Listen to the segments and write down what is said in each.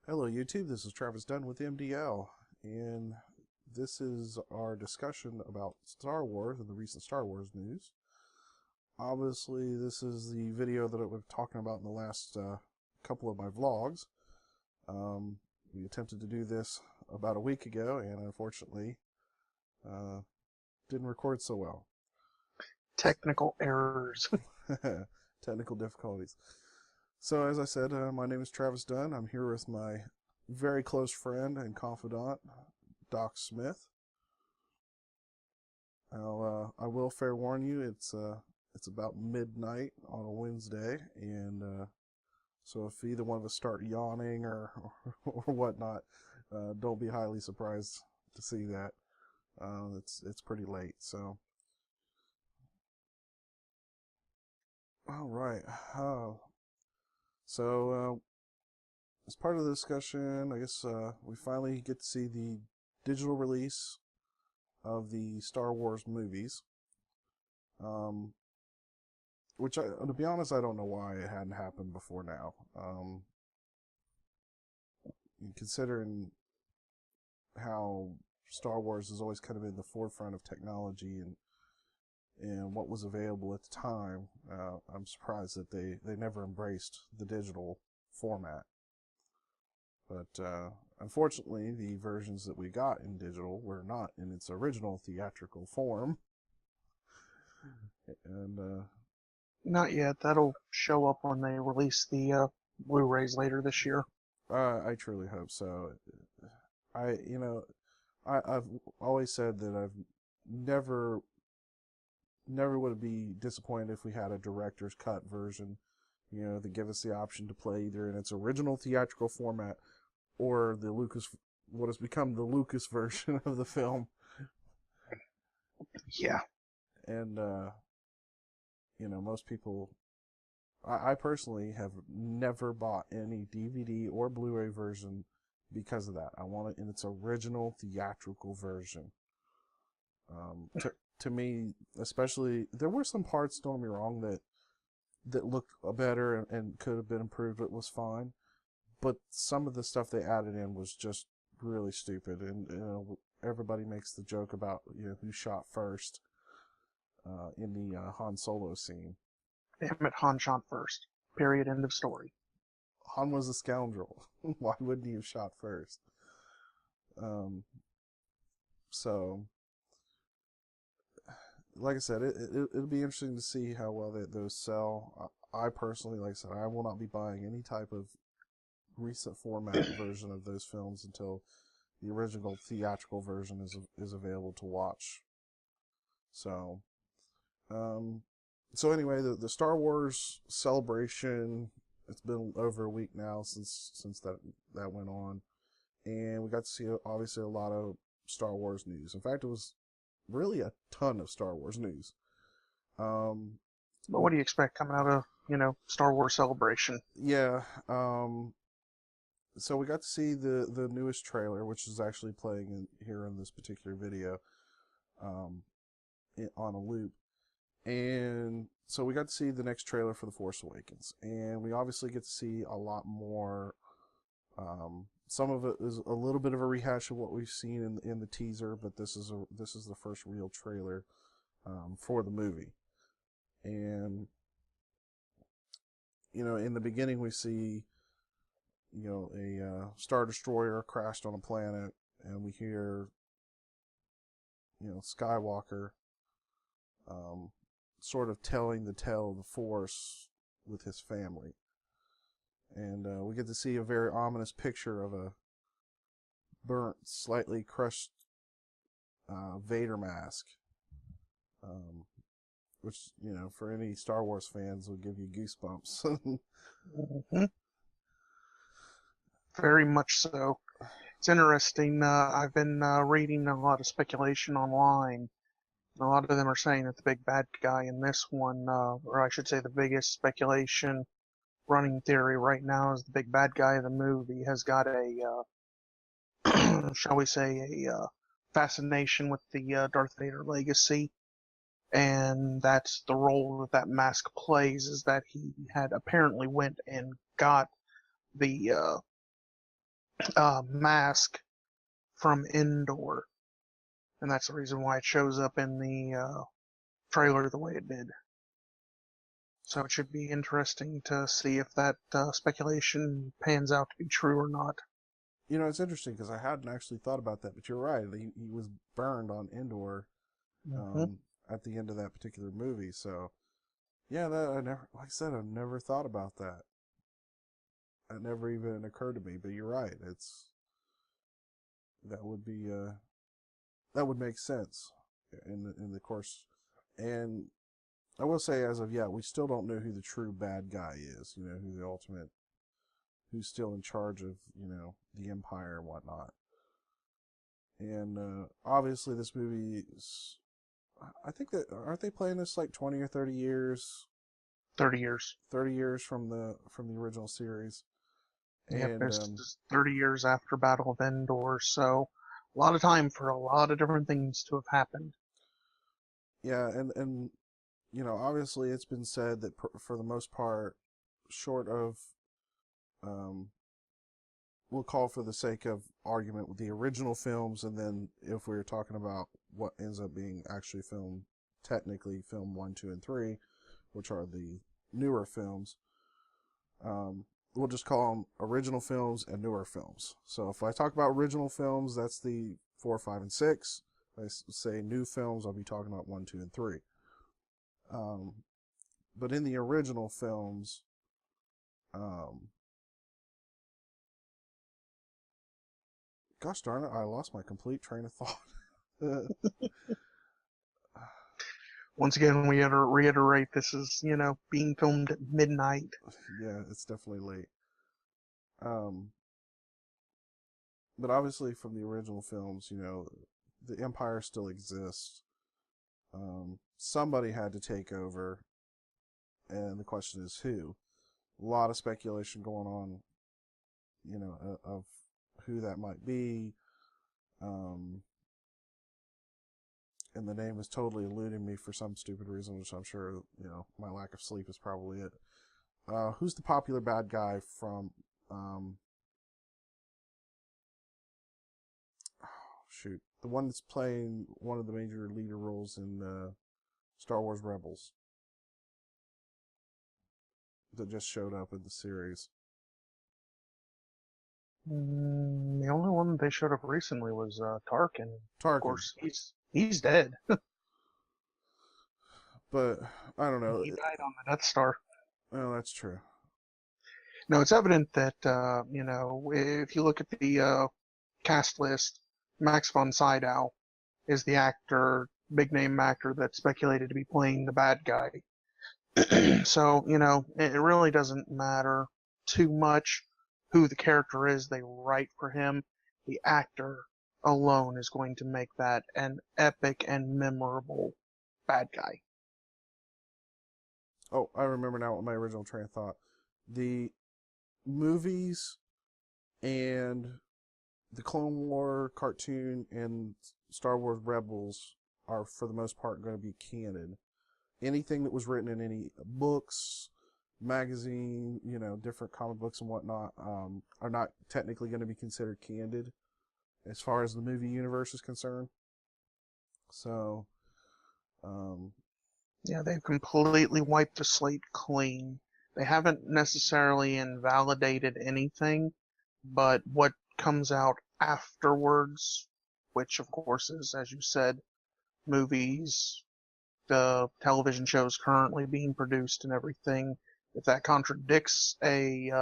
Hello YouTube, this is Travis Dunn with MDL, and this is our discussion about Star Wars and the recent Star Wars news. Obviously, this is the video that I've been talking about in the last couple of my vlogs. We attempted to do this about a week ago, and unfortunately, didn't record so well. Technical errors. Technical difficulties. So, as I said, my name is Travis Dunn. I'm here with my very close friend and confidant, Doc Smith. I will fair warn you, it's about midnight on a Wednesday, and so if either one of us start yawning or whatnot, don't be highly surprised to see that. It's pretty late, so. All right. So, as part of the discussion, I guess we finally get to see the digital release of the Star Wars movies. Which, to be honest, I don't know why it hadn't happened before now. Considering how Star Wars has always kind of been the forefront of technology and what was available at the time, I'm surprised that they never embraced the digital format. But unfortunately, the versions that we got in digital were not in its original theatrical form. And Not yet. That'll show up when they release the Blu-rays later this year. I truly hope so. I've always said that I've never would be disappointed if we had a director's cut version, that give us the option to play either in its original theatrical format or what has become the Lucas version of the film. Yeah. And, most people, I personally have never bought any DVD or Blu-ray version because of that. I want it in its original theatrical version. To me, especially, there were some parts, don't get me wrong, that looked better and could have been improved. It was fine, but some of the stuff they added in was just really stupid. And everybody makes the joke about who shot first in the Han Solo scene. Damn it, Han shot first. Period. End of story. Han was a scoundrel. Why wouldn't he have shot first? So, like I said, it'll be interesting to see how well those sell. I personally, like I said, I will not be buying any type of recent format version of those films until the original theatrical version is available to watch. So, anyway, the Star Wars celebration. It's been over a week now since that went on, and we got to see obviously a lot of Star Wars news. In fact, it was really a ton of Star Wars news. But what do you expect coming out of, Star Wars Celebration? Yeah. So we got to see the newest trailer, which is actually playing here in this particular video, on a loop. And so we got to see the next trailer for The Force Awakens. And we obviously get to see a lot more. Some of it is a little bit of a rehash of what we've seen in the teaser, but this is the first real trailer for the movie. And in the beginning we see a Star Destroyer crashed on a planet, and we hear Skywalker sort of telling the tale of the Force with his family. And we get to see a very ominous picture of a burnt, slightly crushed Vader mask, which, for any Star Wars fans would give you goosebumps. Mm-hmm. Very much so. It's interesting. I've been reading a lot of speculation online. A lot of them are saying that the big bad guy in this one, or I should say the biggest speculation running theory right now, is the big bad guy of the movie has got a, shall we say, a fascination with the Darth Vader legacy. And that's the role that mask plays, is that he had apparently went and got the mask from Endor, and that's the reason why it shows up in the trailer the way it did. So it should be interesting to see if that speculation pans out to be true or not. You know, it's interesting because I hadn't actually thought about that, but you're right. He was burned on Endor Mm-hmm. at the end of that particular movie. So, yeah, that I never, like I said, I never thought about that. That never even occurred to me. But you're right. That would be that would make sense in the course. And I will say, as of yet, we still don't know who the true bad guy is. You know, who the ultimate, who's still in charge of, you know, the Empire and whatnot. And obviously, this movie is. I think that aren't they playing this like 20 or 30 years? 30 years. 30 years from the original series, Yep, and it's 30 years after Battle of Endor, so a lot of time for a lot of different things to have happened. yeah, and you know, obviously, it's been said that for the most part, short of um, we'll call for the sake of argument with the original films, and then if we were talking about what ends up being actually filmed, technically film 1, 2, and 3, which are the newer films, we'll just call them original films and newer films. So if I talk about original films, that's the 4, 5, and 6. If I say new films, I'll be talking about 1, 2, and 3. But in the original films, um, gosh darn it, I lost my complete train of thought. Once again, we have to reiterate this is, being filmed at midnight. Yeah, it's definitely late. Um, but obviously, from the original films, you know, the Empire still exists. Somebody had to take over, and the question is who. A lot of speculation going on, you know, of who that might be. Um, and the name is totally eluding me for some stupid reason, which I'm sure, you know, my lack of sleep is probably it. Who's the popular bad guy from, shoot, the one that's playing one of the major leader roles in Star Wars Rebels that just showed up in the series? The only one they showed up recently was Tarkin. Of Tarkin. course, he's dead. But I don't know. He died on the Death Star. Well, that's true. No, it's evident that if you look at the cast list, Max von Sydow is the actor, big name actor that's speculated to be playing the bad guy. So, it really doesn't matter too much who the character is they write for him. The actor alone is going to make that an epic and memorable bad guy. Oh, I remember now what my original train of thought. The movies and the Clone War cartoon and Star Wars Rebels are, for the most part, going to be canon. Anything that was written in any books, magazine, you know, different comic books and whatnot, are not technically going to be considered canon as far as the movie universe is concerned. So, Yeah, they've completely wiped the slate clean. They haven't necessarily invalidated anything, but what comes out afterwards, which of course is, as you said, movies, the television shows currently being produced and everything, if that contradicts a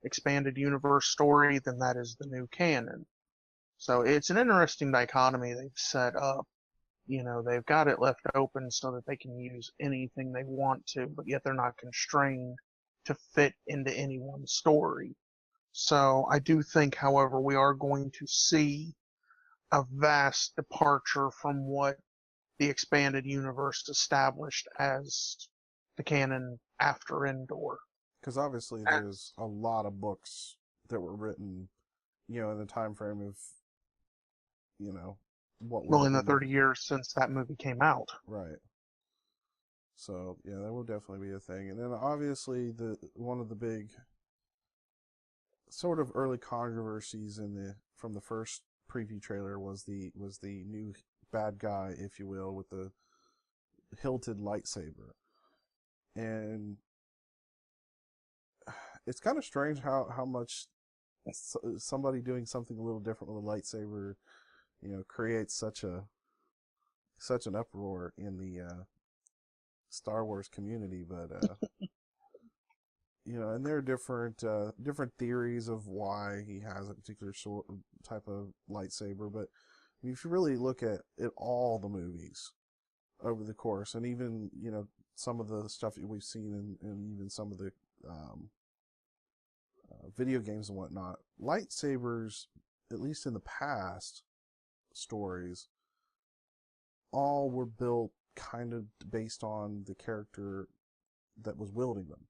expanded universe story, then that is the new canon. So it's an interesting dichotomy they've set up. They've got it left open so that they can use anything they want to, but yet they're not constrained to fit into any one story. So I do think, however, we are going to see a vast departure from what the expanded universe established as the canon after Endor. because obviously there's a lot of books that were written, you know, in the time frame of, you know, what would Well, have in the been 30 years since that movie came out. right. So yeah, that will definitely be a thing. And then obviously the one of the big sort of early controversies from the first preview trailer was the new bad guy, if you will, with the hilted lightsaber. And it's kind of strange how much somebody doing something a little different with a lightsaber, creates such an uproar in the Star Wars community. But and there are different theories of why he has a particular type of lightsaber. But I mean, if you really look at all the movies over the course, and even some of the stuff that we've seen and even some of the video games and whatnot, lightsabers, at least in the past stories, all were built kind of based on the character that was wielding them.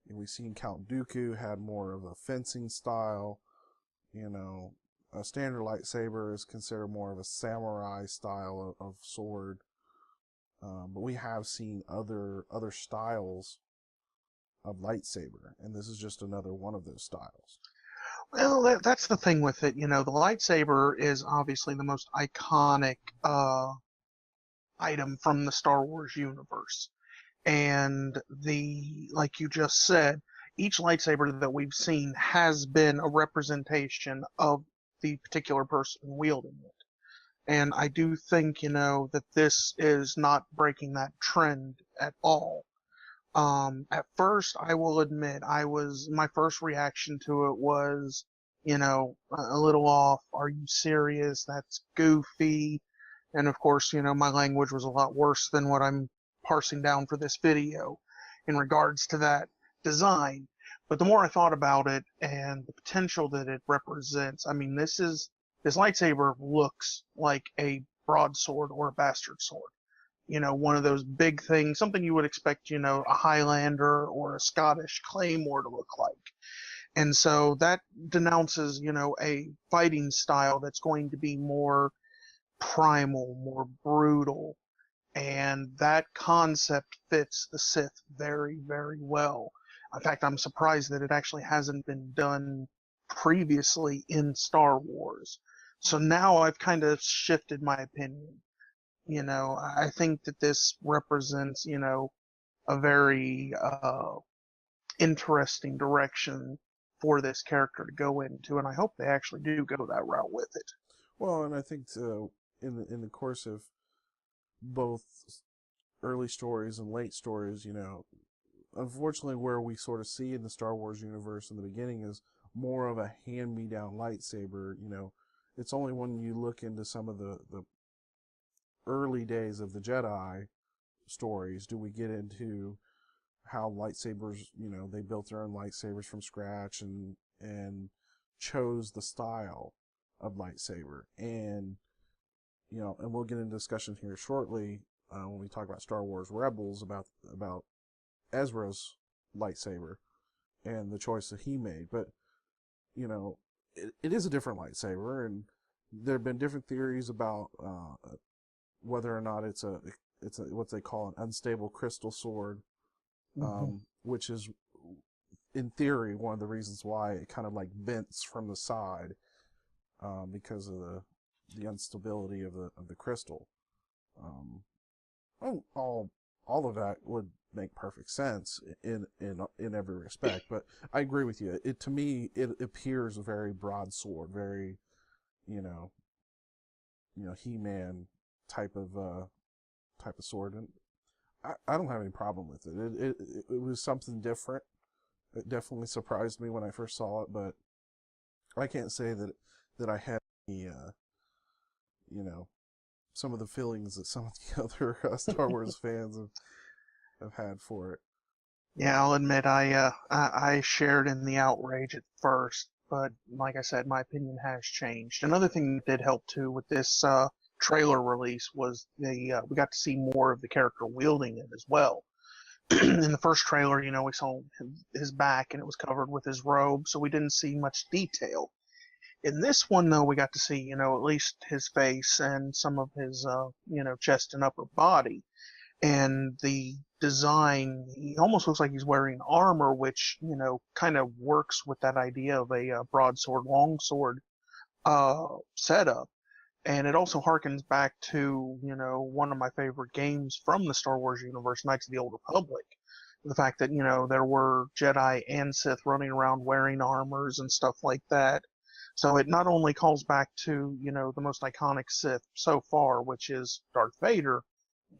And we've seen Count Dooku had more of a fencing style. A standard lightsaber is considered more of a samurai style of sword. But we have seen other styles of lightsaber, and this is just another one of those styles. Well, that's the thing with it. The lightsaber is obviously the most iconic item from the Star Wars universe. And like you just said, each lightsaber that we've seen has been a representation of the particular person wielding it. And I do think, that this is not breaking that trend at all. At first, I will admit, my first reaction to it was, a little off. Are you serious? That's goofy. And of course, my language was a lot worse than what I'm parsing down for this video in regards to that design. But the more I thought about it and the potential that it represents, I mean, this lightsaber looks like a broadsword or a bastard sword. One of those big things, something you would expect, a Highlander or a Scottish claymore to look like. And so that denounces, a fighting style that's going to be more primal, more brutal. And that concept fits the Sith very, very well. In fact, I'm surprised that it actually hasn't been done previously in Star Wars. So now I've kind of shifted my opinion. I think that this represents, a very interesting direction for this character to go into, and I hope they actually do go that route with it. Well, and I think in the course of both early stories and late stories, unfortunately where we sort of see in the Star Wars universe in the beginning is more of a hand-me-down lightsaber. It's only when you look into some of the early days of the Jedi stories do we get into how lightsabers, they built their own lightsabers from scratch and chose the style of lightsaber. And and we'll get into discussion here shortly when we talk about Star Wars Rebels about Ezra's lightsaber and the choice that he made. But it is a different lightsaber, and there have been different theories about whether or not it's what they call an unstable crystal sword, which is in theory one of the reasons why it kind of like bends from the side, because of the instability of the crystal. All of that would make perfect sense in every respect. But I agree with you. To me, it appears a very broadsword, very, He-Man type of sword, and I don't have any problem with it. It was something different. It definitely surprised me when I first saw it, but I can't say that I had any, some of the feelings that some of the other Star Wars fans have had for it. Yeah, I'll admit I shared in the outrage at first, but like I said, my opinion has changed. Another thing that did help too with this trailer release was we got to see more of the character wielding it as well. In the first trailer, we saw his back and it was covered with his robe, so we didn't see much detail. In this one, though, we got to see, at least his face and some of his, chest and upper body. And the design, he almost looks like he's wearing armor, which, kind of works with that idea of a broadsword, longsword setup. And it also harkens back to, one of my favorite games from the Star Wars universe, Knights of the Old Republic. The fact that, there were Jedi and Sith running around wearing armors and stuff like that. So it not only calls back to, the most iconic Sith so far, which is Darth Vader,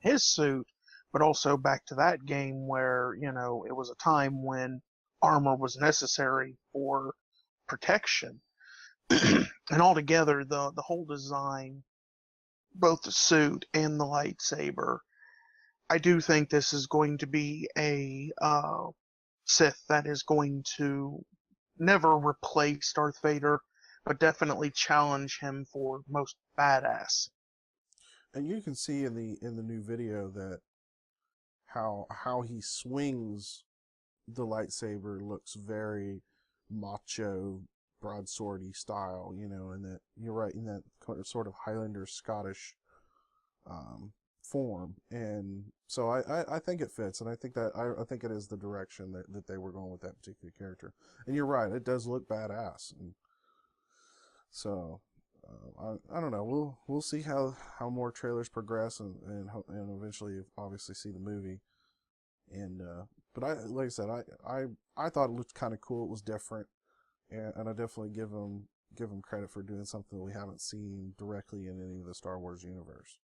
his suit, but also back to that game where, it was a time when armor was necessary for protection. And altogether, the whole design, both the suit and the lightsaber, I do think this is going to be a Sith that is going to never replace Darth Vader, but definitely challenge him for most badass. And you can see in the new video that how he swings the lightsaber looks very macho, broadswordy style, and that you're right, in that sort of Highlander Scottish form. And so I think it fits, and I think it is the direction that they were going with that particular character. And you're right, it does look badass. And so I don't know. We'll see how more trailers progress, and eventually obviously see the movie. And but like I said, I thought it looked kind of cool. It was different, and I definitely give them credit for doing something that we haven't seen directly in any of the Star Wars universe.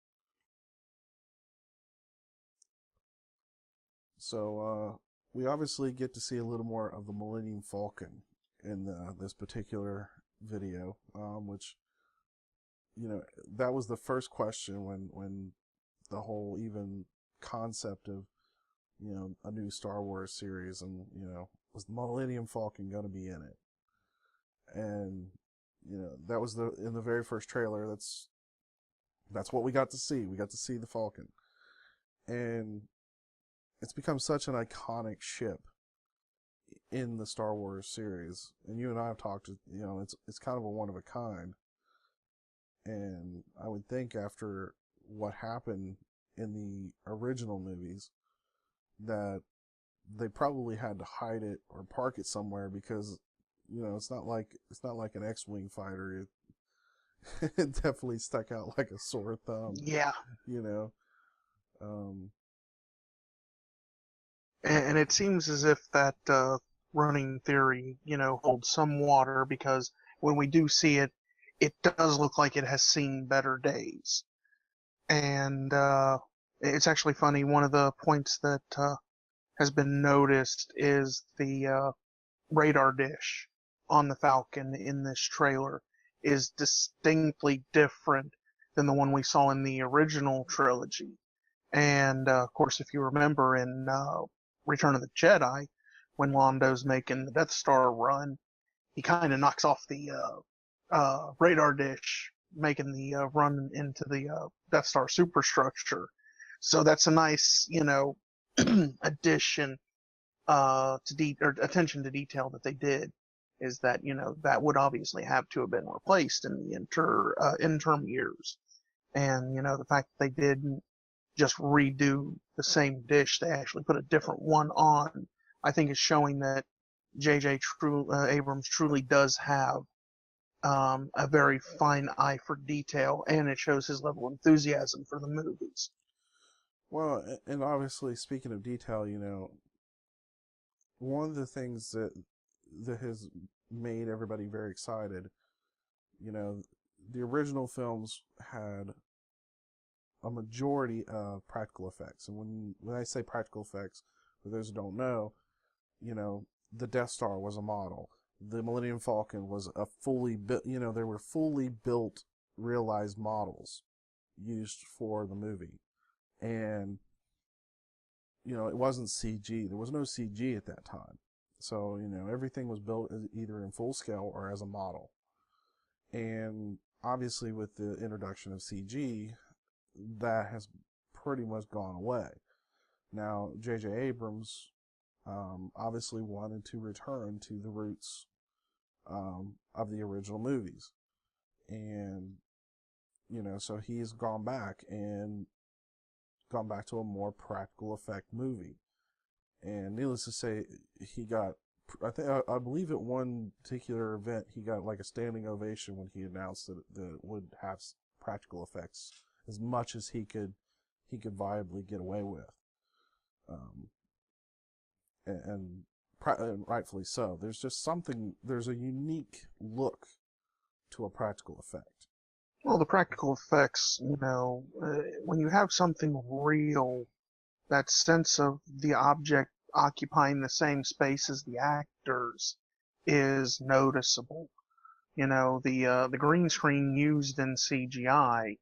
So we obviously get to see a little more of the Millennium Falcon in this particular video, which, that was the first question when the whole even concept of, a new Star Wars series, and, was the Millennium Falcon going to be in it? And, that was in the very first trailer. That's what we got to see. We got to see the Falcon. And it's become such an iconic ship in the Star Wars series. And you and I have talked, it's kind of a one of a kind. And I would think after what happened in the original movies, that they probably had to hide it or park it somewhere, because it's not like an X-wing fighter. It definitely stuck out like a sore thumb. Yeah. Um, And it seems as if that running theory, holds some water, because when we do see it, it does look like it has seen better days. And it's actually funny. One of the points that has been noticed is the radar dish on the Falcon in this trailer is distinctly different than the one we saw in the original trilogy. And of course, if you remember in Return of the Jedi, when Lando's making the Death Star run, he kind of knocks off the radar dish, making the run into the Death Star superstructure. So that's a nice, addition or attention to detail that they did. Is that that would obviously have to have been replaced in the interim years, and the fact that they didn't just redo the same dish, they actually put a different one on, I think is showing that J.J. Abrams truly does have a very fine eye for detail, and it shows his level of enthusiasm for the movies. Well, and obviously, speaking of detail, one of the things that has made everybody very excited, the original films had a majority of practical effects. And when I say practical effects, for those who don't know, the Death Star was a model. The Millennium Falcon was a fully built, they were fully built, realized models used for the movie. And, it wasn't CG. There was no CG at that time. So, everything was built either in full scale or as a model. And obviously with the introduction of CG, that has pretty much gone away. Now, J.J. Abrams obviously wanted to return to the roots of the original movies. And, so he's gone back and gone back to a more practical effect movie. And needless to say, he got, I believe at one particular event, he got like a standing ovation when he announced that it would have practical effects as much as he could viably get away with. And rightfully so. There's just something, there's a unique look to a practical effect. Well, the practical effects, when you have something real, that sense of the object occupying the same space as the actors is noticeable. The green screen used in CGI,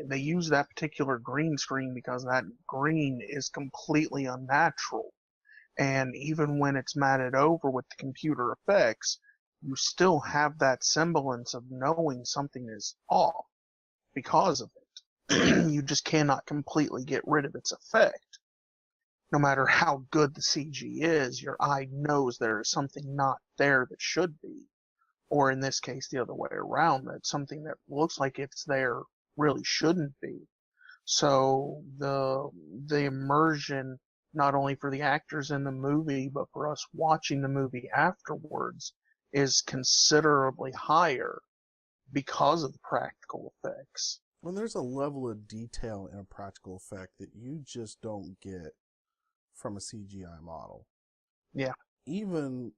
they use that particular green screen because that green is completely unnatural. And even when it's matted over with the computer effects, you still have that semblance of knowing something is off because of it. You just cannot completely get rid of its effect. No matter how good the CG is, your eye knows there is something not there that should be. Or in this case, the other way around, that something that looks like it's there really shouldn't be. So the immersion, not only for the actors in the movie, but for us watching the movie afterwards, is considerably higher because of the practical effects. When there's a level of detail in a practical effect that you just don't get from a CGI model. Yeah. Even,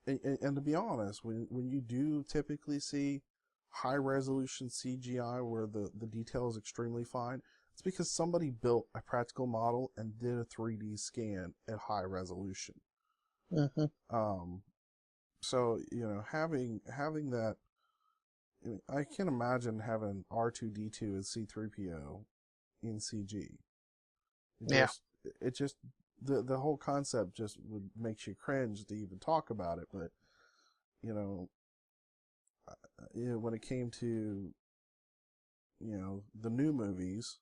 and to be honest, when you do typically see high resolution CGI where the detail is extremely fine, it's because somebody built a practical model and did a 3D scan at high resolution. Mm-hmm. So, having that, I can't imagine having R2D2 and C3PO in CG. It just the whole concept just would makes you cringe to even talk about it. But when it came to the new movies,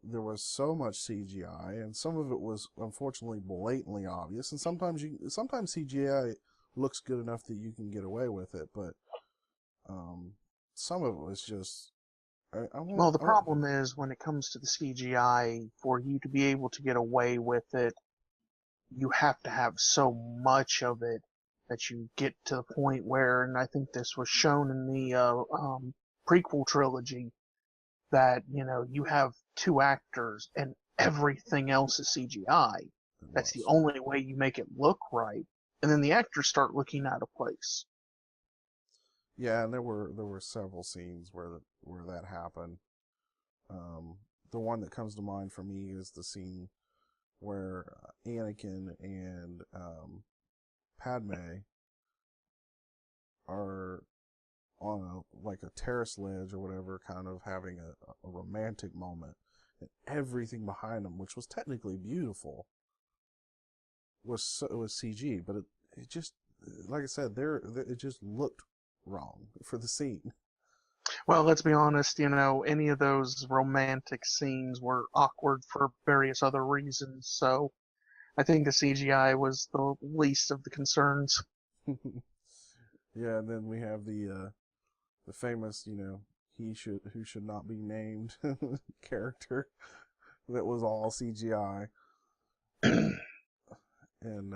there was so much CGI, and some of it was unfortunately blatantly obvious. And sometimes CGI looks good enough that you can get away with it, but some of it was just. Well, the problem is when it comes to the CGI, for you to be able to get away with it, you have to have so much of it that you get to the point where, and I think this was shown in the prequel trilogy, that you have two actors and everything else is CGI. That's the only way you make it look right, and then the actors start looking out of place. Yeah, and there were several scenes where that happened. The one that comes to mind for me is the scene where Anakin and Padme are on a terrace ledge or whatever, kind of having a romantic moment, and everything behind them, which was technically beautiful, was CG, but it just, like I said, it just looked wrong for the scene. Well, let's be honest, any of those romantic scenes were awkward for various other reasons, so I think the CGI was the least of the concerns. Yeah, and then we have the famous, who should not be named character that was all CGI. And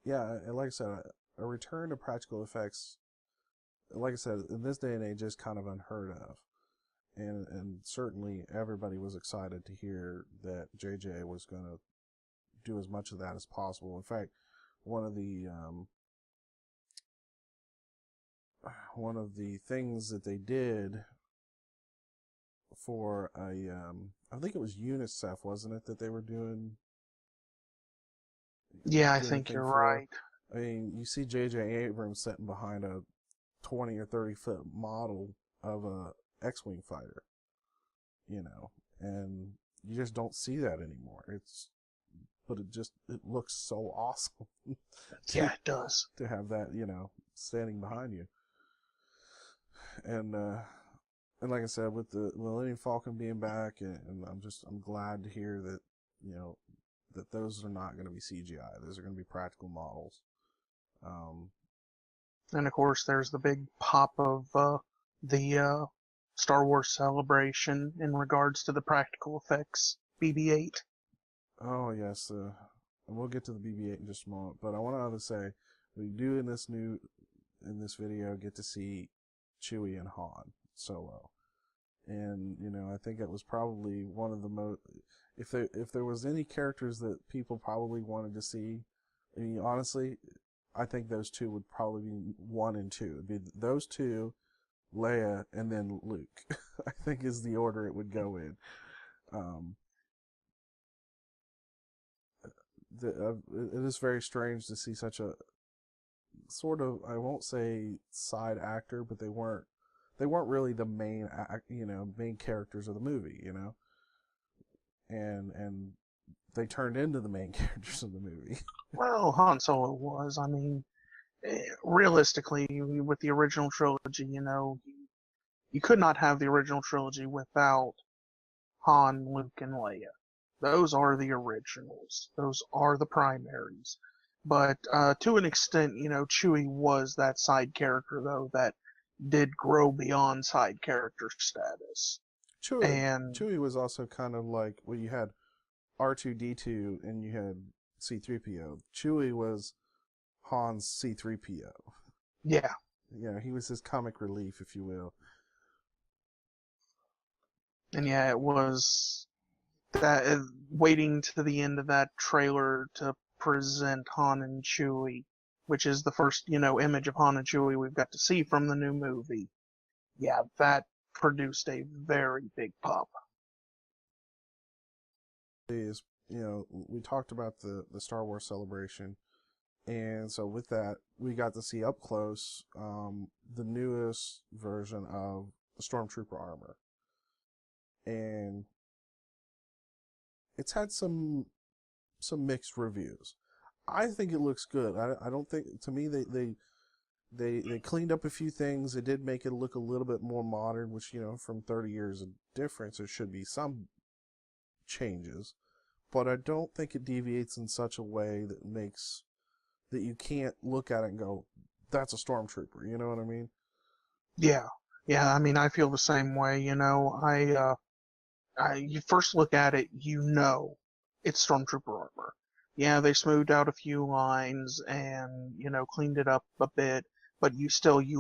yeah, and like I said, a return to practical effects, like I said, in this day and age, is kind of unheard of. And certainly everybody was excited to hear that JJ was going to do as much of that as possible. In fact, one of the things that they did for I think it was UNICEF, wasn't it, that they were doing? Yeah, I think you're right. I mean, you see J.J. Abrams sitting behind a 20 or 30-foot model of a X-Wing fighter, and you just don't see that anymore. But it looks so awesome. Yeah, it does. To have that, standing behind you. And like I said, with the Millennium Falcon being back, and I'm glad to hear that, that those are not going to be CGI. Those are going to be practical models. And of course, there's the big pop of the Star Wars Celebration in regards to the practical effects BB-8. Oh yes, and we'll get to the BB-8 in just a moment. But I want to say we do in this video get to see Chewie and Han Solo, and I think it was probably one of the most. If there was any characters that people probably wanted to see, I mean honestly, I think those two would probably be 1 and 2. It'd be those two, Leia, and then Luke. I think is the order it would go in. Um, it is very strange to see such a sort of, I won't say side actor, but they weren't really the main characters of the movie, and they turned into the main characters of the movie. Well, Han Solo was. I mean, realistically, with the original trilogy, you could not have the original trilogy without Han, Luke, and Leia. Those are the originals. Those are the primaries. But to an extent, Chewie was that side character, though, that did grow beyond side character status. Chewie was also kind of like, well, you had R2-D2 and you had C-3PO. Chewie was Han's C-3PO. Yeah. He was his comic relief, if you will. And yeah, it was that waiting to the end of that trailer to present Han and Chewie, which is the first, image of Han and Chewie we've got to see from the new movie. Yeah, that produced a very big pop. We talked about the Star Wars Celebration, and so with that, we got to see up close the newest version of the Stormtrooper armor, and it's had some mixed reviews. I think it looks good. I don't think, to me, they cleaned up a few things. They did make it look a little bit more modern, which, from 30 years of difference, there should be some changes. But I don't think it deviates in such a way that makes that you can't look at it and go, that's a stormtrooper. You know what I mean? Yeah. Yeah, I mean, I feel the same way, you first look at it, it's Stormtrooper armor. Yeah, they smoothed out a few lines and, cleaned it up a bit, but you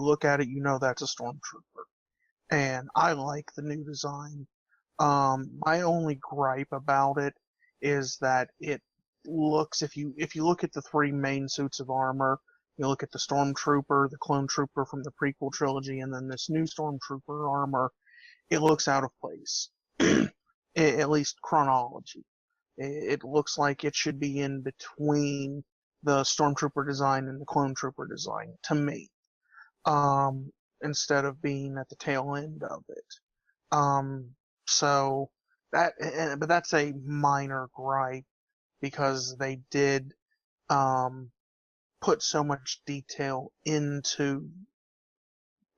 look at it, that's a Stormtrooper. And I like the new design. My only gripe about it is that it looks, if you look at the 3 main suits of armor, you look at the Stormtrooper, the Clone Trooper from the prequel trilogy, and then this new Stormtrooper armor, it looks out of place. At least chronology. It looks like it should be in between the Stormtrooper design and the Clone Trooper design, to me, instead of being at the tail end of it. So but that's a minor gripe because they did put so much detail into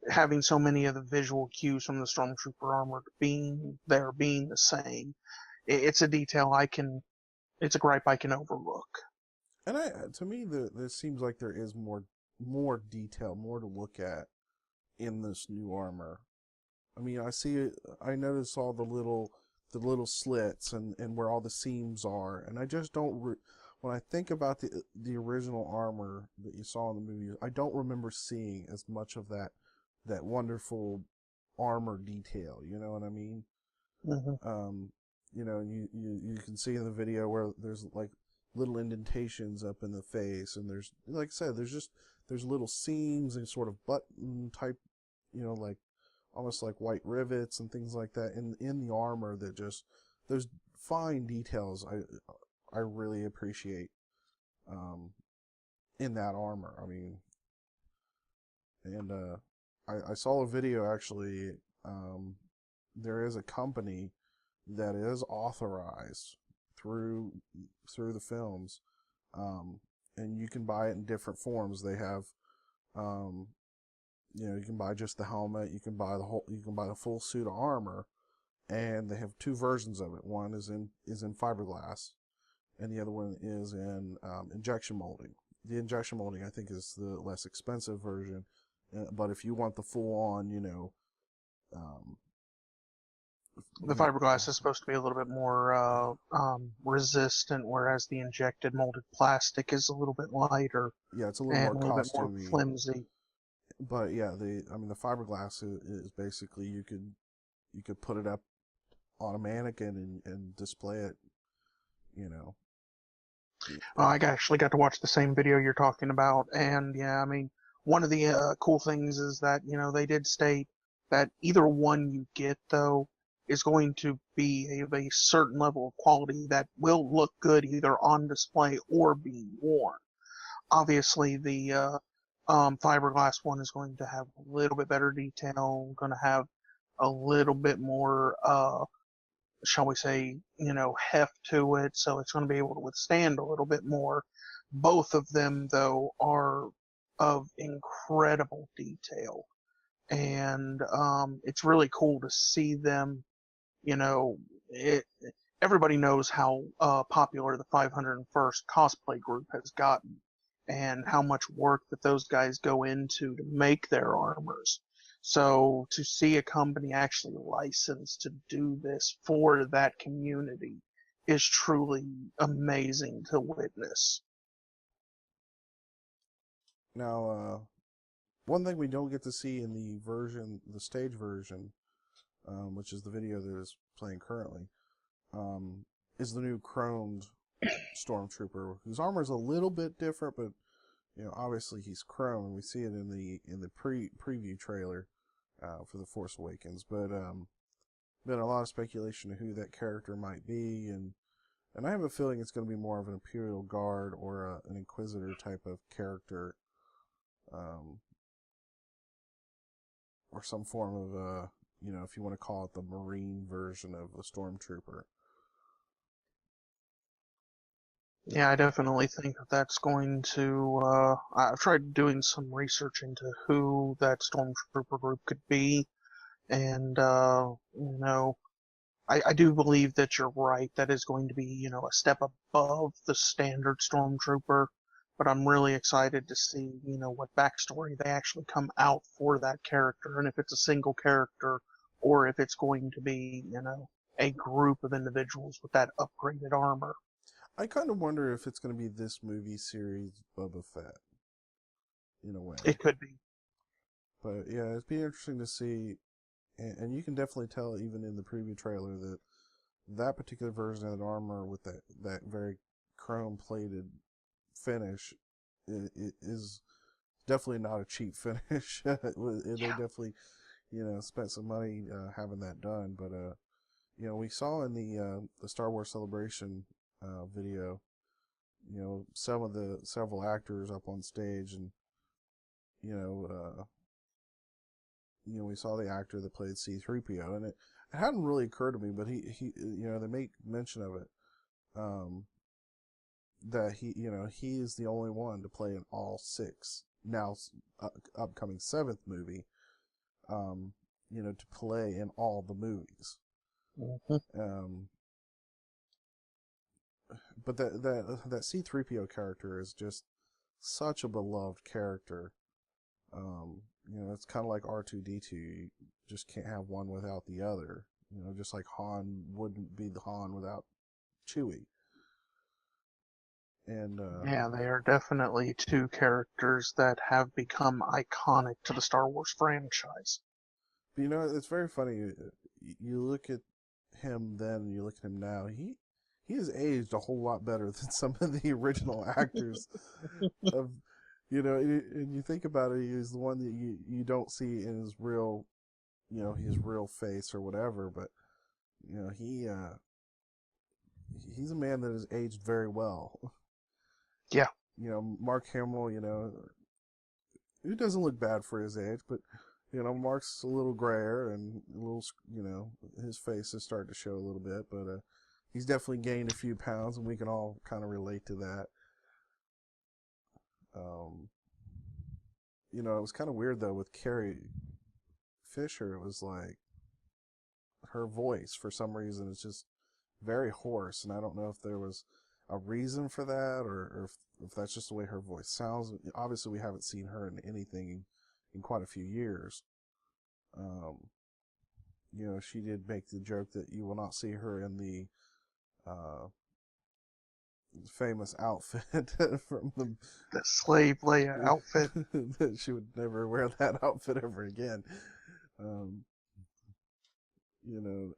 having so many of the visual cues from the Stormtrooper armor being the same. It's a detail it's a gripe I can overlook. And to me, this seems like there is more detail, more to look at in this new armor. I mean, I notice all the little slits and where all the seams are, and I just don't. When I think about the original armor that you saw in the movie, I don't remember seeing as much of that wonderful armor detail. You know what I mean? Mm-hmm. You can see in the video where there's like little indentations up in the face, and there's, like I said, there's little seams and sort of button type, like almost like white rivets and things like that in the armor that just, those fine details I really appreciate in that armor. I mean, and I saw a video actually. There is a company that is authorized through the films, and you can buy it in different forms. They have, you can buy just the helmet. You can buy the full suit of armor, and they have 2 versions of it. One is in fiberglass, and the other one is in injection molding. The injection molding, I think, is the less expensive version, but if you want the full on, The fiberglass is supposed to be a little bit more resistant, whereas the injected molded plastic is a little bit lighter Yeah, it's a little and more a little bit more costumey. flimsy. But yeah, the fiberglass is basically you could put it up on a mannequin and display it. You know. I actually got to watch the same video you're talking about, and yeah, I mean, one of the cool things is that they did state that either one you get though is going to be of a certain level of quality that will look good either on display or being worn. Obviously, the fiberglass one is going to have a little bit better detail, going to have a little bit more shall we say, heft to it, so it's going to be able to withstand a little bit more. Both of them, though, are of incredible detail, and it's really cool to see them. You know, it, everybody knows how popular the 501st cosplay group has gotten, and how much work that those guys go into to make their armors. So to see a company actually licensed to do this for that community is truly amazing to witness. Now, one thing we don't get to see in the stage version, which is the video that is playing currently, is the new chromed stormtrooper, whose armor is a little bit different, but obviously he's chrome, and we see it in the preview trailer for the Force Awakens. But been a lot of speculation of who that character might be, and I have a feeling it's going to be more of an Imperial Guard or an Inquisitor type of character, or some form of if you want to call it the Marine version of a stormtrooper. Yeah, I definitely think that that's going to. I've tried doing some research into who that stormtrooper group could be, and I do believe that you're right. That is going to be, a step above the standard stormtrooper. But I'm really excited to see, what backstory they actually come out for that character, and if it's a single character, or if it's going to be, a group of individuals with that upgraded armor. I kind of wonder if it's going to be this movie series Boba Fett, in a way. It could be. But yeah, it'd be interesting to see, and you can definitely tell even in the preview trailer that that particular version of that armor with that very chrome plated finish is definitely not a cheap finish. They Yeah. definitely spent some money having that done. But we saw in the Star Wars Celebration video, some of the several actors up on stage, and you know, we saw the actor that played C-3PO, and it hadn't really occurred to me, but he they make mention of it, that he is the only one to play in all six now upcoming seventh movie, to play in all the movies. Mm-hmm. But that C-3PO character is just such a beloved character. It's kind of like R2-D2. You just can't have one without the other. Just like Han wouldn't be the Han without Chewie. And Yeah, they are definitely two characters that have become iconic to the Star Wars franchise. but it's very funny. You look at him then, and you look at him now. He has aged a whole lot better than some of the original actors of and you think about it, he's the one that you don't see in his real his real face or whatever, but he's a man that has aged very well. Yeah. Mark Hamill, who doesn't look bad for his age, but Mark's a little grayer and a little, his face is starting to show a little bit, but he's definitely gained a few pounds, and we can all kind of relate to that. It was kind of weird though with Carrie Fisher. It was like her voice, for some reason, is just very hoarse, and I don't know if there was a reason for that, or if that's just the way her voice sounds. Obviously, we haven't seen her in anything in quite a few years. she did make the joke that you will not see her in the famous outfit from The slave Leia outfit. that she would never wear that outfit ever again. Um, and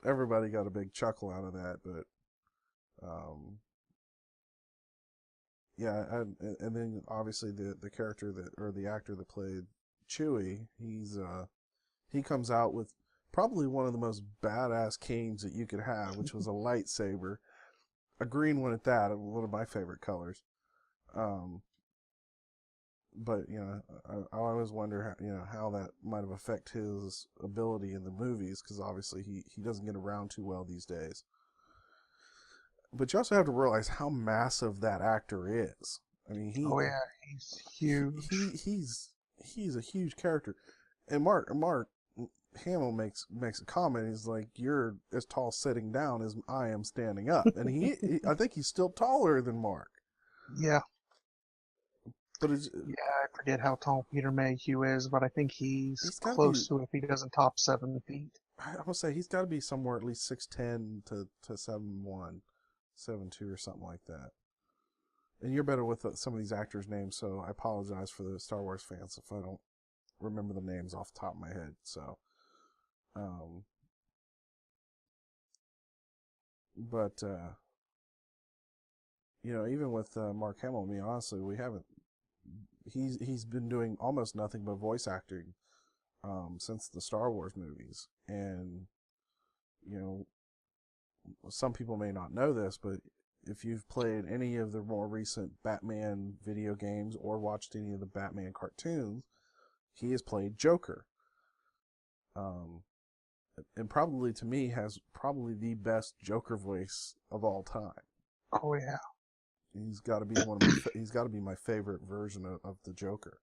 everybody got a big chuckle out of that, but yeah, and then obviously the character or the actor that played Chewie, he comes out with probably one of the most badass canes that you could have, which was a lightsaber, a green one at that, one of my favorite colors. But I always wonder how that might have affected his ability in the movies, because obviously he doesn't get around too well these days. But you also have to realize how massive that actor is. I mean, Oh yeah, he's huge. He's a huge character. And Mark Hamill makes a comment. He's like, "You're as tall sitting down as I am standing up," and I think he's still taller than Mark. Yeah. But I forget how tall Peter Mayhew is, but I think he's close to it if he doesn't top 7 feet. I would say he's got to be somewhere at least 6'10" to 7'1", 7'2", or something like that. And you're better with some of these actors' names, so I apologize for the Star Wars fans if I don't remember the names off the top of my head. So, but even with Mark Hamill, I mean, honestly, we haven't. He's been doing almost nothing but voice acting since the Star Wars movies, and some people may not know this, but if you've played any of the more recent Batman video games or watched any of the Batman cartoons, he has played Joker. And probably to me has probably the best Joker voice of all time. Oh yeah. He's got to be he's got to be my favorite version of the Joker.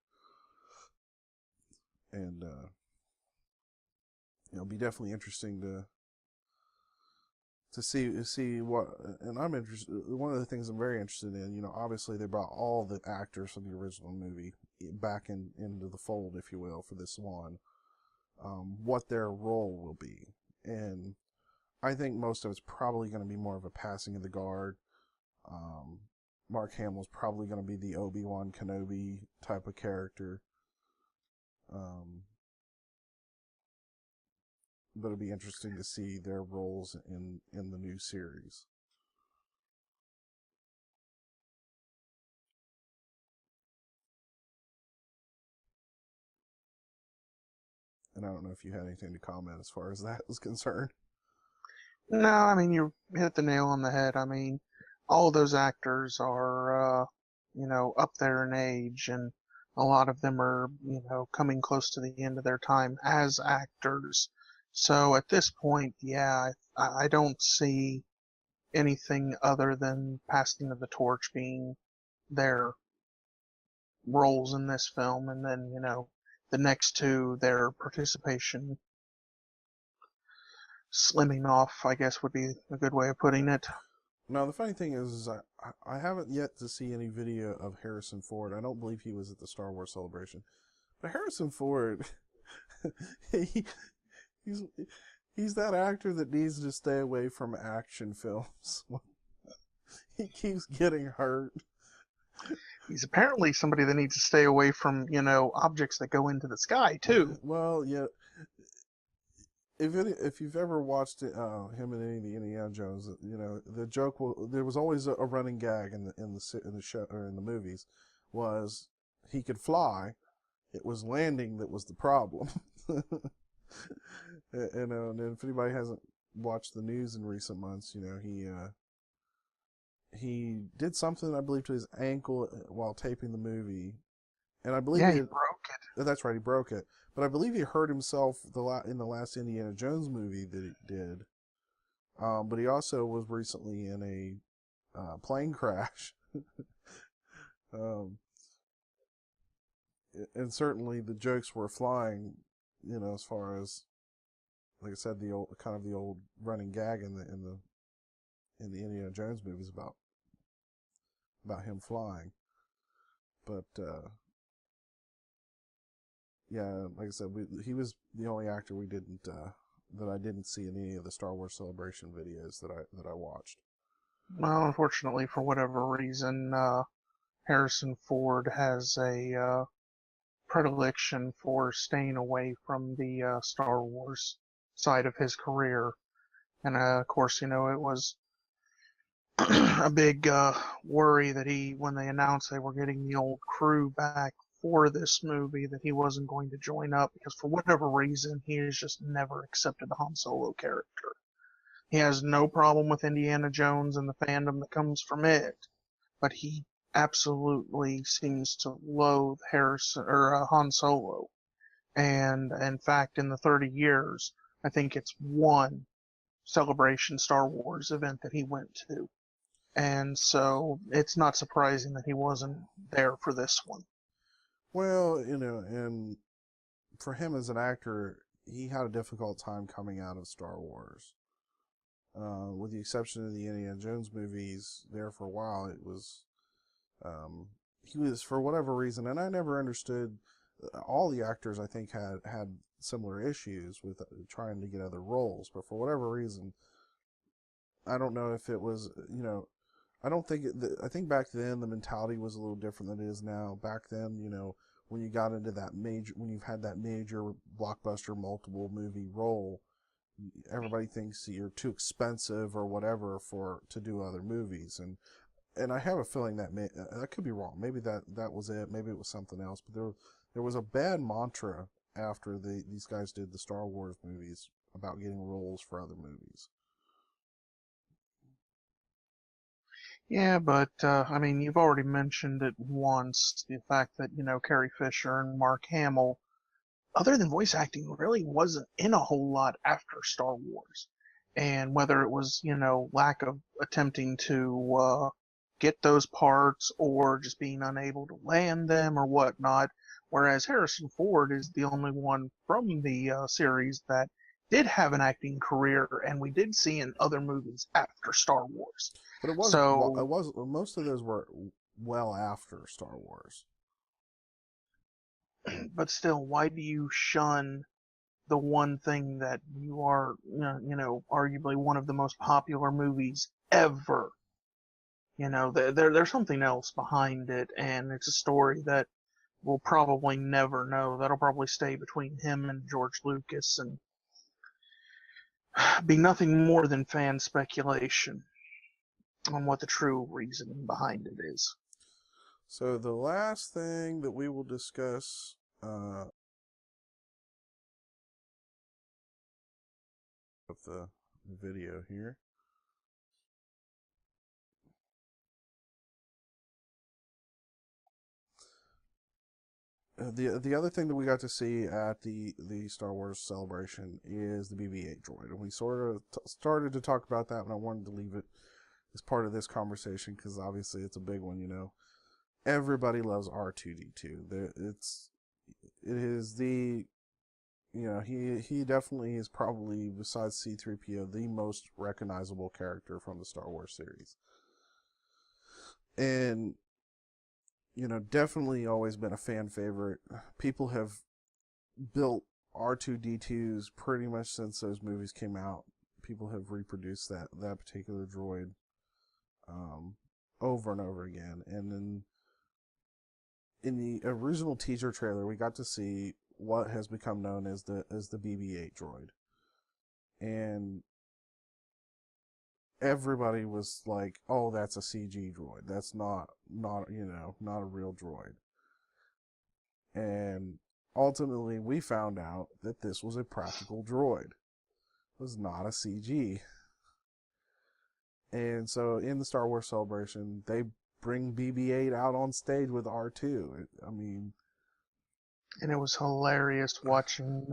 And it'll be definitely interesting to see what, and I'm interested. One of the things I'm very interested in, obviously they brought all the actors from the original movie back into the fold, if you will, for this one. What their role will be, and I think most of it's probably going to be more of a passing of the guard. Mark Hamill's probably going to be the Obi-Wan Kenobi type of character. But it'll be interesting to see their roles in the new series. And I don't know if you had anything to comment as far as that is concerned. No, I mean, you hit the nail on the head. I mean, all of those actors are, up there in age, and a lot of them are, coming close to the end of their time as actors. So at this point, yeah, I don't see anything other than passing of the torch being their roles in this film, and then, the next two, their participation slimming off, I guess would be a good way of putting it. Now, the funny thing is I haven't yet to see any video of Harrison Ford. I don't believe he was at the Star Wars celebration. But Harrison Ford, he's that actor that needs to stay away from action films. He keeps getting hurt. He's apparently somebody that needs to stay away from, objects that go into the sky, too. Well, yeah. If you've ever watched him in any of the Indiana Jones, the joke there was always a running gag in the show or in the movies, was he could fly, it was landing that was the problem. And if anybody hasn't watched the news in recent months, he did something, I believe, to his ankle while taping the movie, and I believe he broke it. That's right, he broke it. But I believe he hurt himself in the last Indiana Jones movie that he did. But he also was recently in a plane crash. And certainly the jokes were flying, as far as, like I said, the old running gag in the Indiana Jones movies about him flying. But yeah, like I said, he was the only actor we didn't that I didn't see in any of the Star Wars Celebration videos that I watched. Well, unfortunately, for whatever reason, Harrison Ford has a predilection for staying away from the Star Wars side of his career. And of course, it was a big worry that when they announced they were getting the old crew back for this movie, that he wasn't going to join up because for whatever reason, he has just never accepted the Han Solo character. He has no problem with Indiana Jones and the fandom that comes from it, but he absolutely seems to loathe Harrison or Han Solo. And in fact, in the 30 years, I think it's one Celebration Star Wars event that he went to. And so it's not surprising that he wasn't there for this one. Well, and for him as an actor, he had a difficult time coming out of Star Wars. With the exception of the Indiana Jones movies, there for a while, it was he was, for whatever reason, and I never understood. All the actors, I think, had similar issues with trying to get other roles, but for whatever reason, I don't know if it was, I don't think I think back then the mentality was a little different than it is now. Back then, when you got into when you've had that major blockbuster multiple movie role, everybody thinks that you're too expensive or whatever to do other movies, and I have a feeling that I could be wrong. Maybe that was it. Maybe it was something else. But there was a bad mantra after these guys did the Star Wars movies about getting roles for other movies. Yeah, but I mean, you've already mentioned it once, the fact that, Carrie Fisher and Mark Hamill, other than voice acting, really wasn't in a whole lot after Star Wars. And whether it was, lack of attempting to get those parts or just being unable to land them or whatnot, whereas Harrison Ford is the only one from the series that did have an acting career, and we did see in other movies after Star Wars. But it So, was most of those were well after Star Wars. but still, why do you shun the one thing that you are, arguably one of the most popular movies ever? There's something else behind it, and it's a story that we'll probably never know. That'll probably stay between him and George Lucas and be nothing more than fan speculation on what the true reasoning behind it is. So the last thing that we will discuss of the video here the other thing that we got to see at the Star Wars Celebration is the BB-8 droid, and we sort of started to talk about that, and I wanted to leave it as part of this conversation because obviously it's a big one. Everybody loves R2-D2. It is the he definitely is probably, besides C-3PO, the most recognizable character from the Star Wars series, and definitely always been a fan favorite. People have built R2-D2s pretty much since those movies came out. People have reproduced that particular droid over and over again. And then in the original teaser trailer, we got to see what has become known as the BB-8 droid, and everybody was like, "Oh, that's a CG droid. That's not a real droid." And ultimately, we found out that this was a practical droid. It was not a CG. And so, in the Star Wars Celebration, they bring BB-8 out on stage with R2. And it was hilarious watching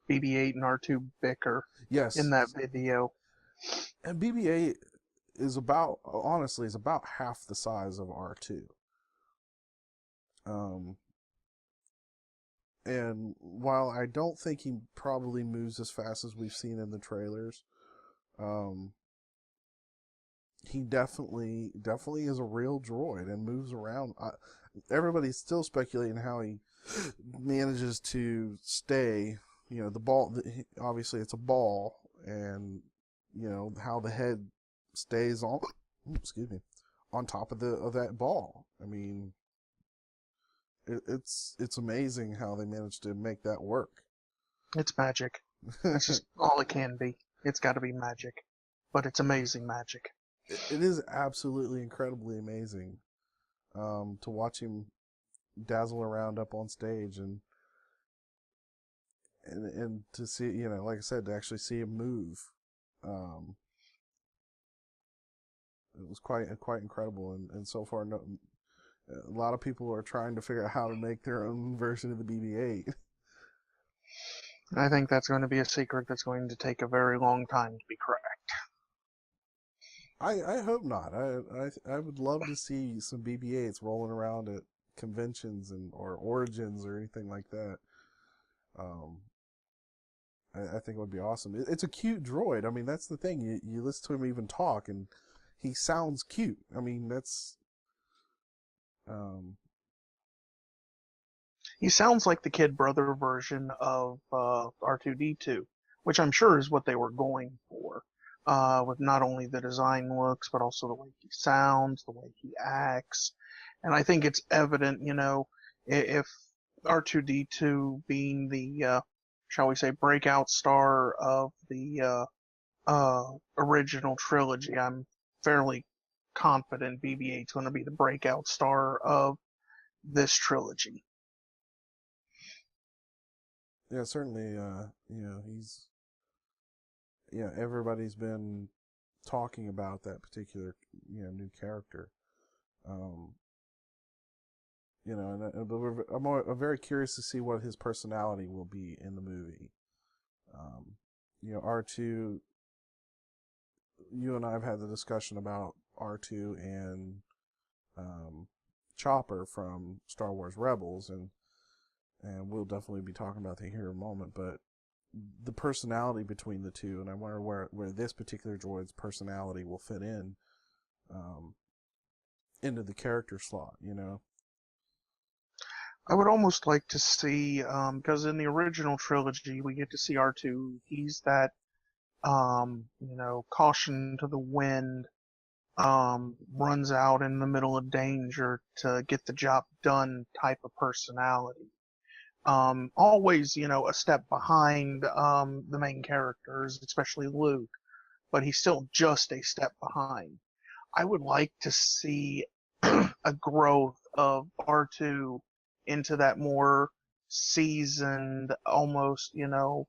BB-8 and R2 bicker Yes, in that video. And BB-8 is about half the size of R2. And while I don't think he probably moves as fast as we've seen in the trailers, he definitely is a real droid and moves around. Everybody's still speculating how he manages to stay you know, the ball. Obviously, it's a ball, and you know how the head stays on. Excuse me, on top of that ball. I mean, it's amazing how they managed to make that work. It's magic. That's just all it can be. It's got to be magic, but it's amazing magic. It is absolutely incredibly amazing to watch him dazzle around up on stage and to see, you know, like I said, to actually see him move. It was quite incredible, and so far, no, a lot of people are trying to figure out how to make their own version of the BB-8. I think that's going to be a secret that's going to take a very long time to be cracked. I hope not. I would love to see some BB-8s rolling around at conventions or origins or anything like that. I think it would be awesome. It's a cute droid. I mean, that's the thing. You listen to him even talk, and he sounds cute. I mean, that's He sounds like the kid brother version of R2D2, which I'm sure is what they were going for, with not only the design looks, but also the way he sounds, the way he acts. And I think it's evident, you know, if R2D2 being the, shall we say, breakout star of the original trilogy, I'm fairly confident BB-8's going to be the breakout star of this trilogy. yeah, certainly. You know, everybody's been talking about that particular, you know, new character. You know, I'm very curious to see what his personality will be in the movie. You know, R2. You and I have had the discussion about R2 and Chopper from Star Wars Rebels, and we'll definitely be talking about that here in a moment. But the personality between the two, and I wonder where this particular droid's personality will fit into the character slot. You know. I would almost like to see, because in the original trilogy we get to see R2. He's that, you know, caution to the wind, runs out in the middle of danger to get the job done type of personality. Always, you know, a step behind the main characters, especially Luke, but he's still just a step behind. I would like to see a growth of R2 into that more seasoned, almost, you know,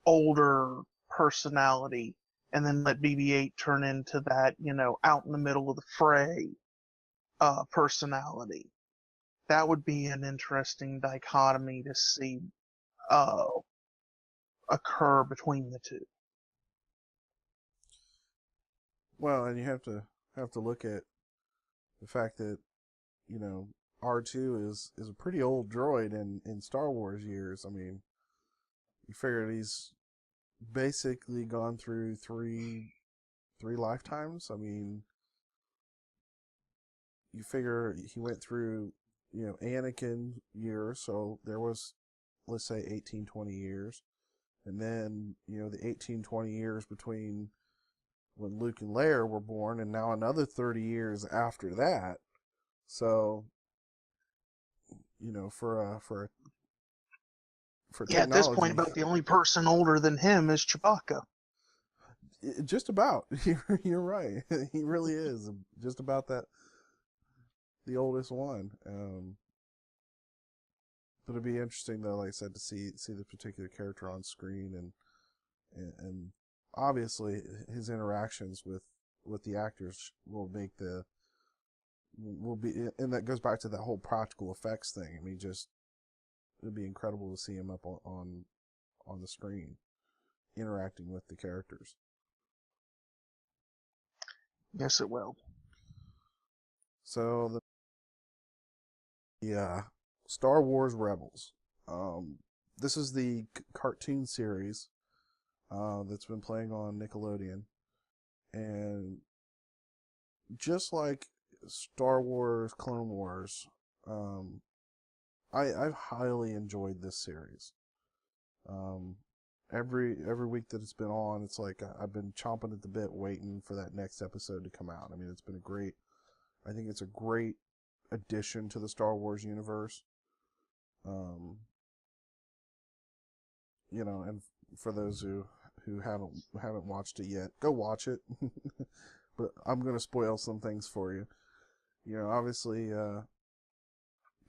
older personality, and then let BB-8 turn into that, you know, out in the middle of the fray personality. That would be an interesting dichotomy to see uh, occur between the two. Well, and you have to look at the fact that, you know, R2 is a pretty old droid in Star Wars years. I mean, you figure he's basically gone through three lifetimes. I mean, you figure he went through, you know, Anakin years, so there was, let's say, 18-20 years. And then, you know, the 18-20 years between when Luke and Leia were born, and now another 30 years after that. So, you know, for Yeah, at this point, technology, about the only person older than him is Chewbacca. just about. You're right. He really is just about the oldest one. But it'd be interesting, though, like I said, to see the particular character on screen, and obviously his interactions with the actors will be, and that goes back to that whole practical effects thing. I mean, just it'd be incredible to see him up on the screen interacting with the characters. Yes, it will. So the Star Wars Rebels. This is the cartoon series that's been playing on Nickelodeon, and just like Star Wars Clone Wars, I've highly enjoyed this series. every week that it's been on, it's like I've been chomping at the bit waiting for that next episode to come out. I mean, it's been I think it's a great addition to the Star Wars universe. And for those who haven't watched it yet, go watch it. But I'm going to spoil some things for you. Obviously,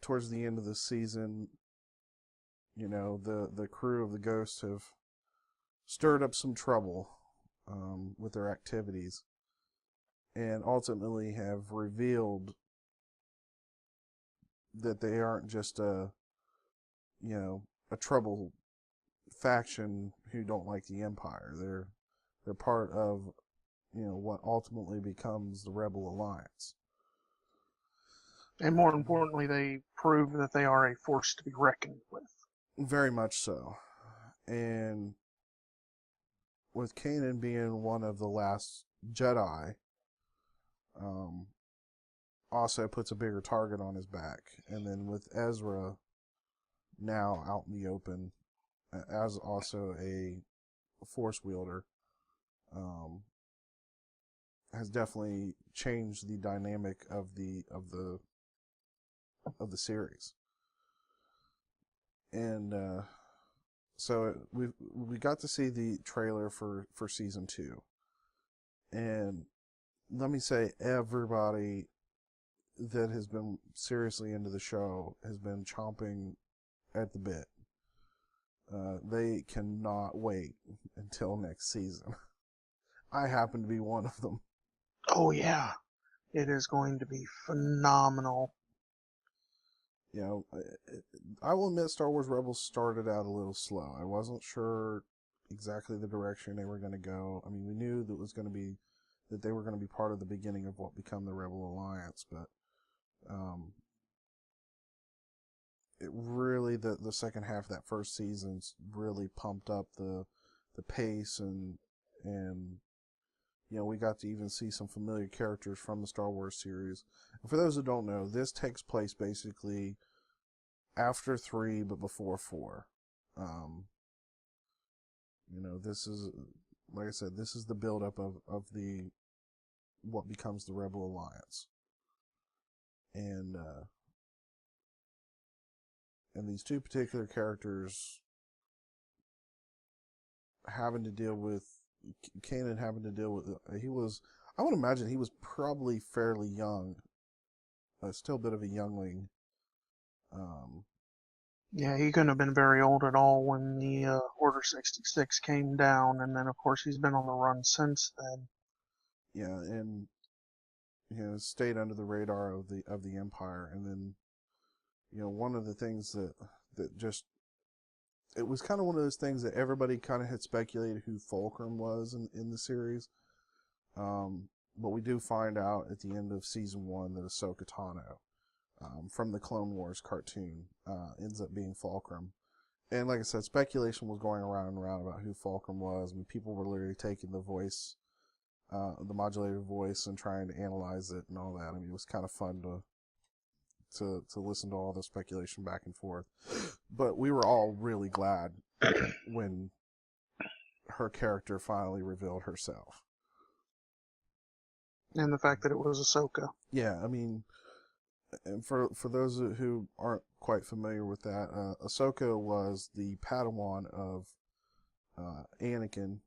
towards the end of the season, the crew of the Ghost have stirred up some trouble with their activities, and ultimately have revealed that they aren't just a trouble faction who don't like the Empire. They're part of what ultimately becomes the Rebel Alliance. And more importantly, they prove that they are a force to be reckoned with. Very much so. And with Kanan being one of the last Jedi, also puts a bigger target on his back. And then with Ezra now out in the open as also a force wielder, has definitely changed the dynamic of the series. And so we got to see the trailer for season 2, and let me say, everybody that has been seriously into the show has been chomping at the bit. They cannot wait until next season. I happen to be one of them. Oh yeah, it is going to be phenomenal. I will admit Star Wars Rebels started out a little slow. I wasn't sure exactly the direction they were going to go. I mean, we knew that they were going to be part of the beginning of what become the Rebel Alliance, but it really, the second half of that first season really pumped up the pace, and we got to even see some familiar characters from the Star Wars series. And for those who don't know, this takes place basically after 3 but before 4. This is, like I said, this is the buildup of what becomes the Rebel Alliance. And these two particular characters having to deal with Kanan I would imagine he was probably fairly young, still a bit of a youngling. Yeah, he couldn't have been very old at all when the Order 66 came down, and then of course he's been on the run since then. Yeah, and stayed under the radar of the Empire, and then one of the things that just, it was kind of one of those things that everybody kind of had speculated who Fulcrum was in the series. But we do find out at the end of season 1 that Ahsoka Tano, from the Clone Wars cartoon, ends up being Fulcrum. And like I said, speculation was going around and around about who Fulcrum was. I mean, people were literally taking the voice, the modulated voice, and trying to analyze it and all that. I mean, it was kind of fun to listen to all the speculation back and forth. But we were all really glad when her character finally revealed herself. And the fact that it was Ahsoka. Yeah, I mean, and for those who aren't quite familiar with that, Ahsoka was the Padawan of Anakin,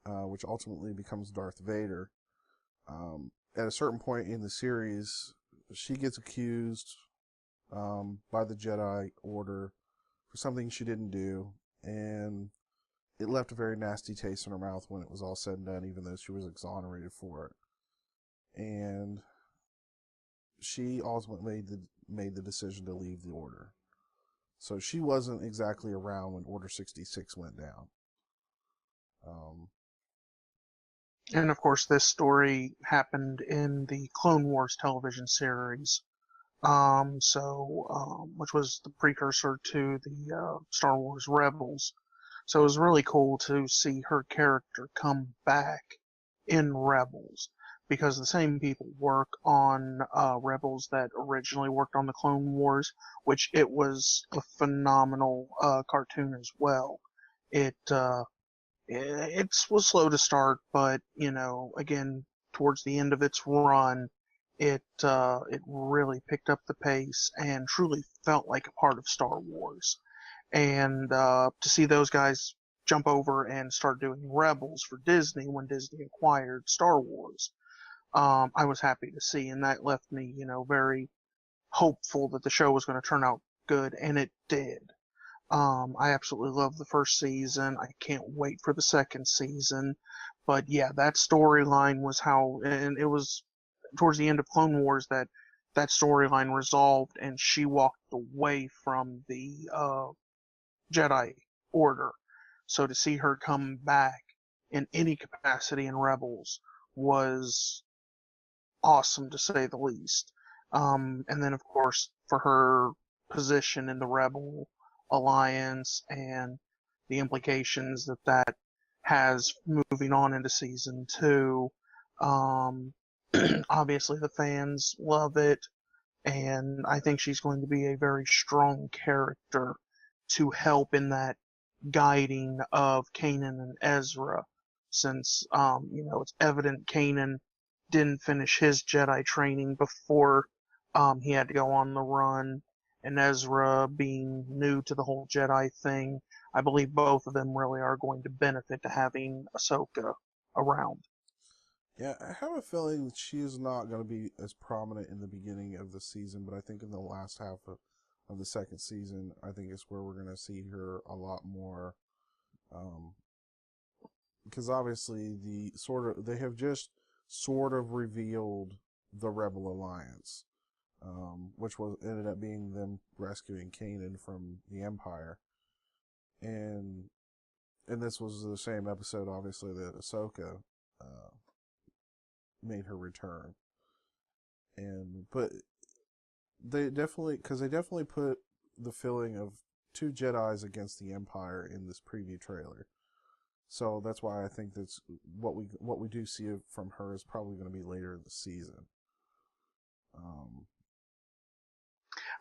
which ultimately becomes Darth Vader. At a certain point in the series, she gets accused by the Jedi Order for something she didn't do, and it left a very nasty taste in her mouth when it was all said and done, even though she was exonerated for it. And she ultimately made the decision to leave the Order. So she wasn't exactly around when Order 66 went down. And of course, this story happened in the Clone Wars television series, which was the precursor to the Star Wars Rebels. So it was really cool to see her character come back in Rebels, because the same people work on Rebels that originally worked on the Clone Wars, which it was a phenomenal cartoon as well. It It was slow to start, but again, towards the end of its run, it really picked up the pace and truly felt like a part of Star Wars. And to see those guys jump over and start doing Rebels for Disney when Disney acquired Star Wars, I was happy to see, and that left me, very hopeful that the show was going to turn out good, and it did. I absolutely love the first season. I can't wait for the second season. But yeah, that storyline was and it was towards the end of Clone Wars that storyline resolved, and she walked away from the Jedi Order. So to see her come back in any capacity in Rebels was awesome, to say the least. And then, of course, for her position in the Rebel Alliance and the implications that has moving on into season two. Um, Obviously, the fans love it, and I think she's going to be a very strong character to help in that guiding of Kanan and Ezra, since it's evident Kanan didn't finish his Jedi training before he had to go on the run, and Ezra being new to the whole Jedi thing, I believe both of them really are going to benefit to having Ahsoka around. Yeah, I have a feeling that she is not going to be as prominent in the beginning of the season, but I think in the last half of the second season, I think is where we're going to see her a lot more. Because obviously they have just sort of revealed the Rebel Alliance, which was ended up being them rescuing Kanan from the Empire, and this was the same episode, obviously, that Ahsoka made her return. But they definitely put the feeling of two Jedis against the Empire in this preview trailer. So that's why I think that's what we do see from her is probably going to be later in the season.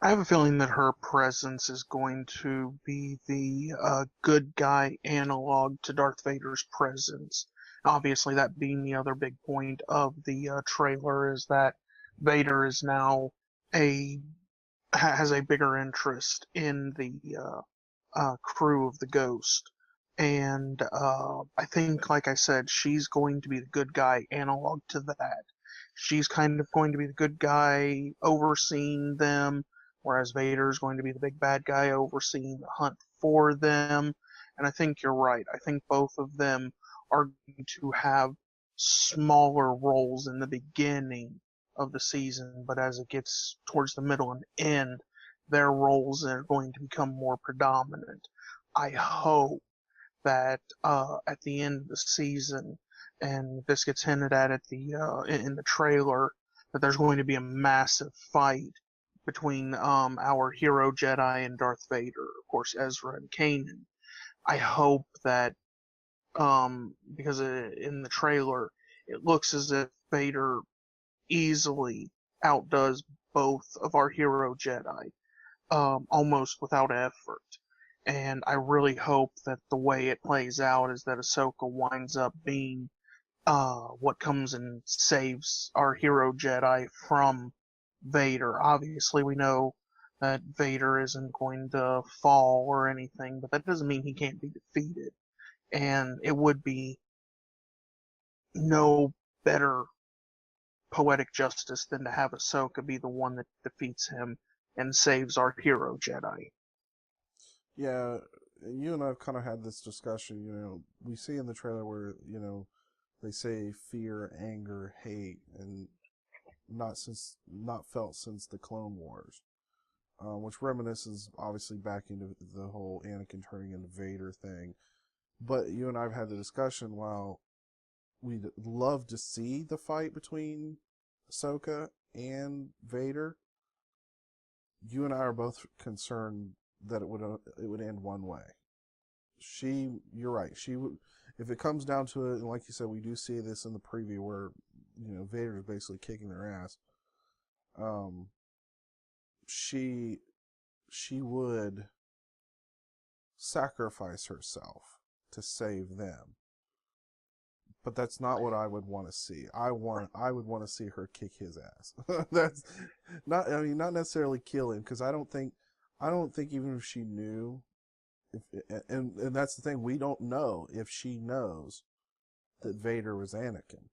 I have a feeling that her presence is going to be the good guy analog to Darth Vader's presence. Obviously, that being the other big point of the trailer is that Vader is now a has a bigger interest in the crew of the Ghost. And I think, like I said, she's going to be the good guy analog to that. She's kind of going to be the good guy overseeing them, whereas Vader's going to be the big bad guy overseeing the hunt for them. And I think you're right. I think both of them are going to have smaller roles in the beginning of the season, but as it gets towards the middle and end, their roles are going to become more predominant. I hope that at the end of the season, and this gets hinted at the in the trailer, that there's going to be a massive fight between our hero Jedi and Darth Vader, of course Ezra and Kanan. I hope that because in the trailer it looks as if Vader easily outdoes both of our hero Jedi, almost without effort. And I really hope that the way it plays out is that Ahsoka winds up being what comes and saves our hero Jedi from Vader. Obviously, we know that Vader isn't going to fall or anything, but that doesn't mean he can't be defeated. And it would be no better poetic justice than to have Ahsoka be the one that defeats him and saves our hero Jedi. Yeah, you and I have kind of had this discussion. We see in the trailer where they say fear, anger, hate, and not felt since the Clone Wars, which reminisces obviously back into the whole Anakin turning into Vader thing. But you and I have had the discussion. While we'd love to see the fight between Ahsoka and Vader, you and I are both concerned that it would end one way. You're right. She would, if it comes down to it, and like you said, we do see this in the preview where Vader is basically kicking their ass. She would sacrifice herself to save them. but that's not what I would want to see. I would want to see her kick his ass. That's not. I mean, not necessarily kill him, because I don't think even if she knew, if and that's the thing, we don't know if she knows that Vader was Anakin.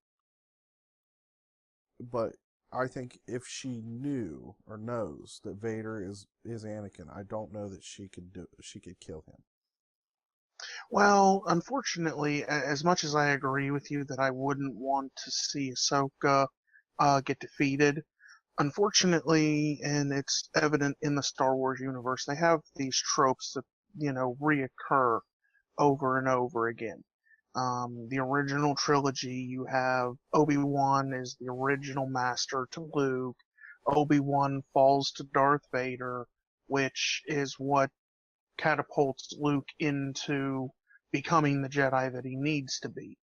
But I think if she knew or knows that Vader is Anakin, I don't know that she could kill him. Well, unfortunately, as much as I agree with you that I wouldn't want to see Ahsoka get defeated, unfortunately, and it's evident in the Star Wars universe, they have these tropes that, reoccur over and over again. The original trilogy, you have Obi-Wan is the original master to Luke. Obi-Wan falls to Darth Vader, which is what catapults Luke into becoming the Jedi that he needs to be.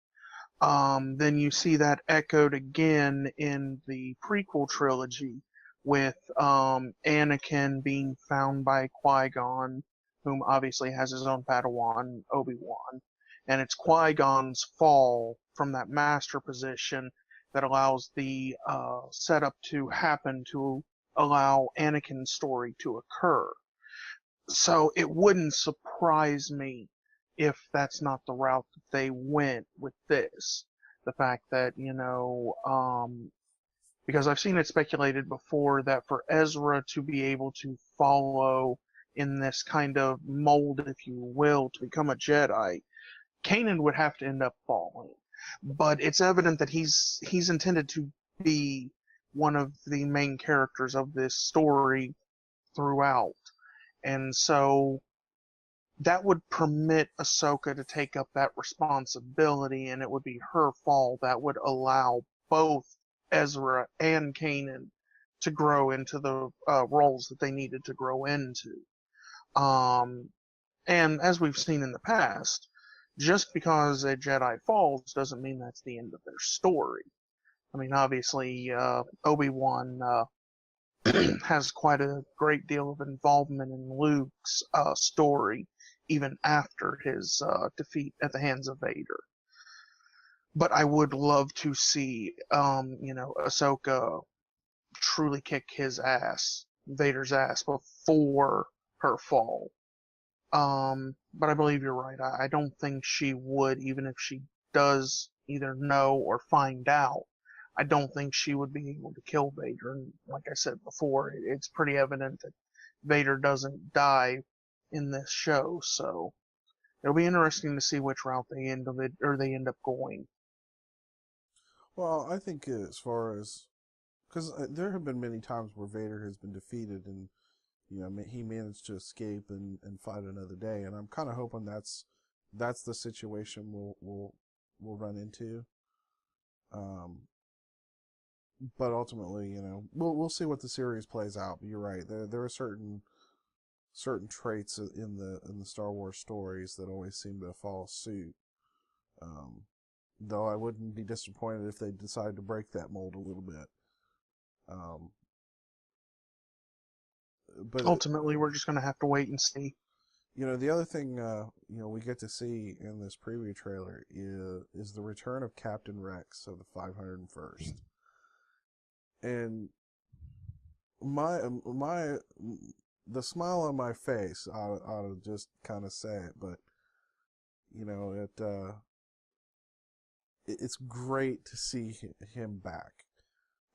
Then you see that echoed again in the prequel trilogy with Anakin being found by Qui-Gon, whom obviously has his own Padawan, Obi-Wan. And it's Qui-Gon's fall from that master position that allows the setup to happen to allow Anakin's story to occur. So it wouldn't surprise me if that's not the route that they went with this. The fact that, because I've seen it speculated before that for Ezra to be able to follow in this kind of mold, if you will, to become a Jedi, Kanan would have to end up falling. But it's evident that he's intended to be one of the main characters of this story throughout. And so that would permit Ahsoka to take up that responsibility, and it would be her fall that would allow both Ezra and Kanan to grow into the roles that they needed to grow into. And as we've seen in the past, just because a Jedi falls doesn't mean that's the end of their story. I mean, obviously, Obi-Wan has quite a great deal of involvement in Luke's story, even after his defeat at the hands of Vader. But I would love to see, Ahsoka truly kick Vader's ass, before her fall. But I believe you're right. I don't think she would, even if she does either know or find out. I don't think she would be able to kill Vader. And like I said before, it's pretty evident that Vader doesn't die in this show. So it'll be interesting to see which route they end up going. Well, I think as far as, because there have been many times where Vader has been defeated and he managed to escape and fight another day, and I'm kind of hoping that's the situation we'll run into. But ultimately, we'll see what the series plays out. But you're right. There are certain traits in the Star Wars stories that always seem to follow suit. Though I wouldn't be disappointed if they decide to break that mold a little bit. But ultimately, we're just going to have to wait and see. The other thing we get to see in this preview trailer is the return of Captain Rex of the 501st. And the smile on my face, I ought to just kind of say it, but it's great to see him back.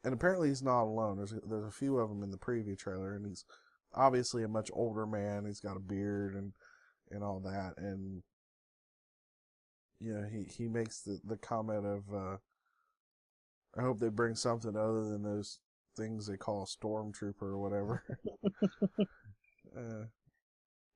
And apparently he's not alone. There's a few of them in the preview trailer, and he's obviously a much older man. He's got a beard and all that, and he makes the comment of I hope they bring something other than those things they call a stormtrooper or whatever.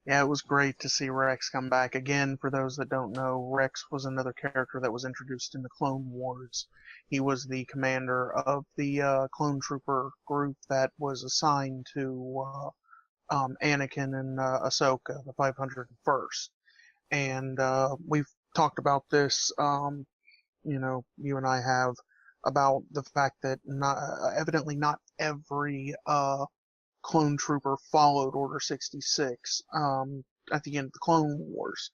Yeah, it was great to see Rex come back. Again, for those that don't know, Rex was another character that was introduced in the Clone Wars. He was the commander of the clone trooper group that was assigned to Anakin and Ahsoka, the 501st. And we've talked about this, you and I have, about the fact that evidently not every clone trooper followed Order 66 at the end of the Clone Wars.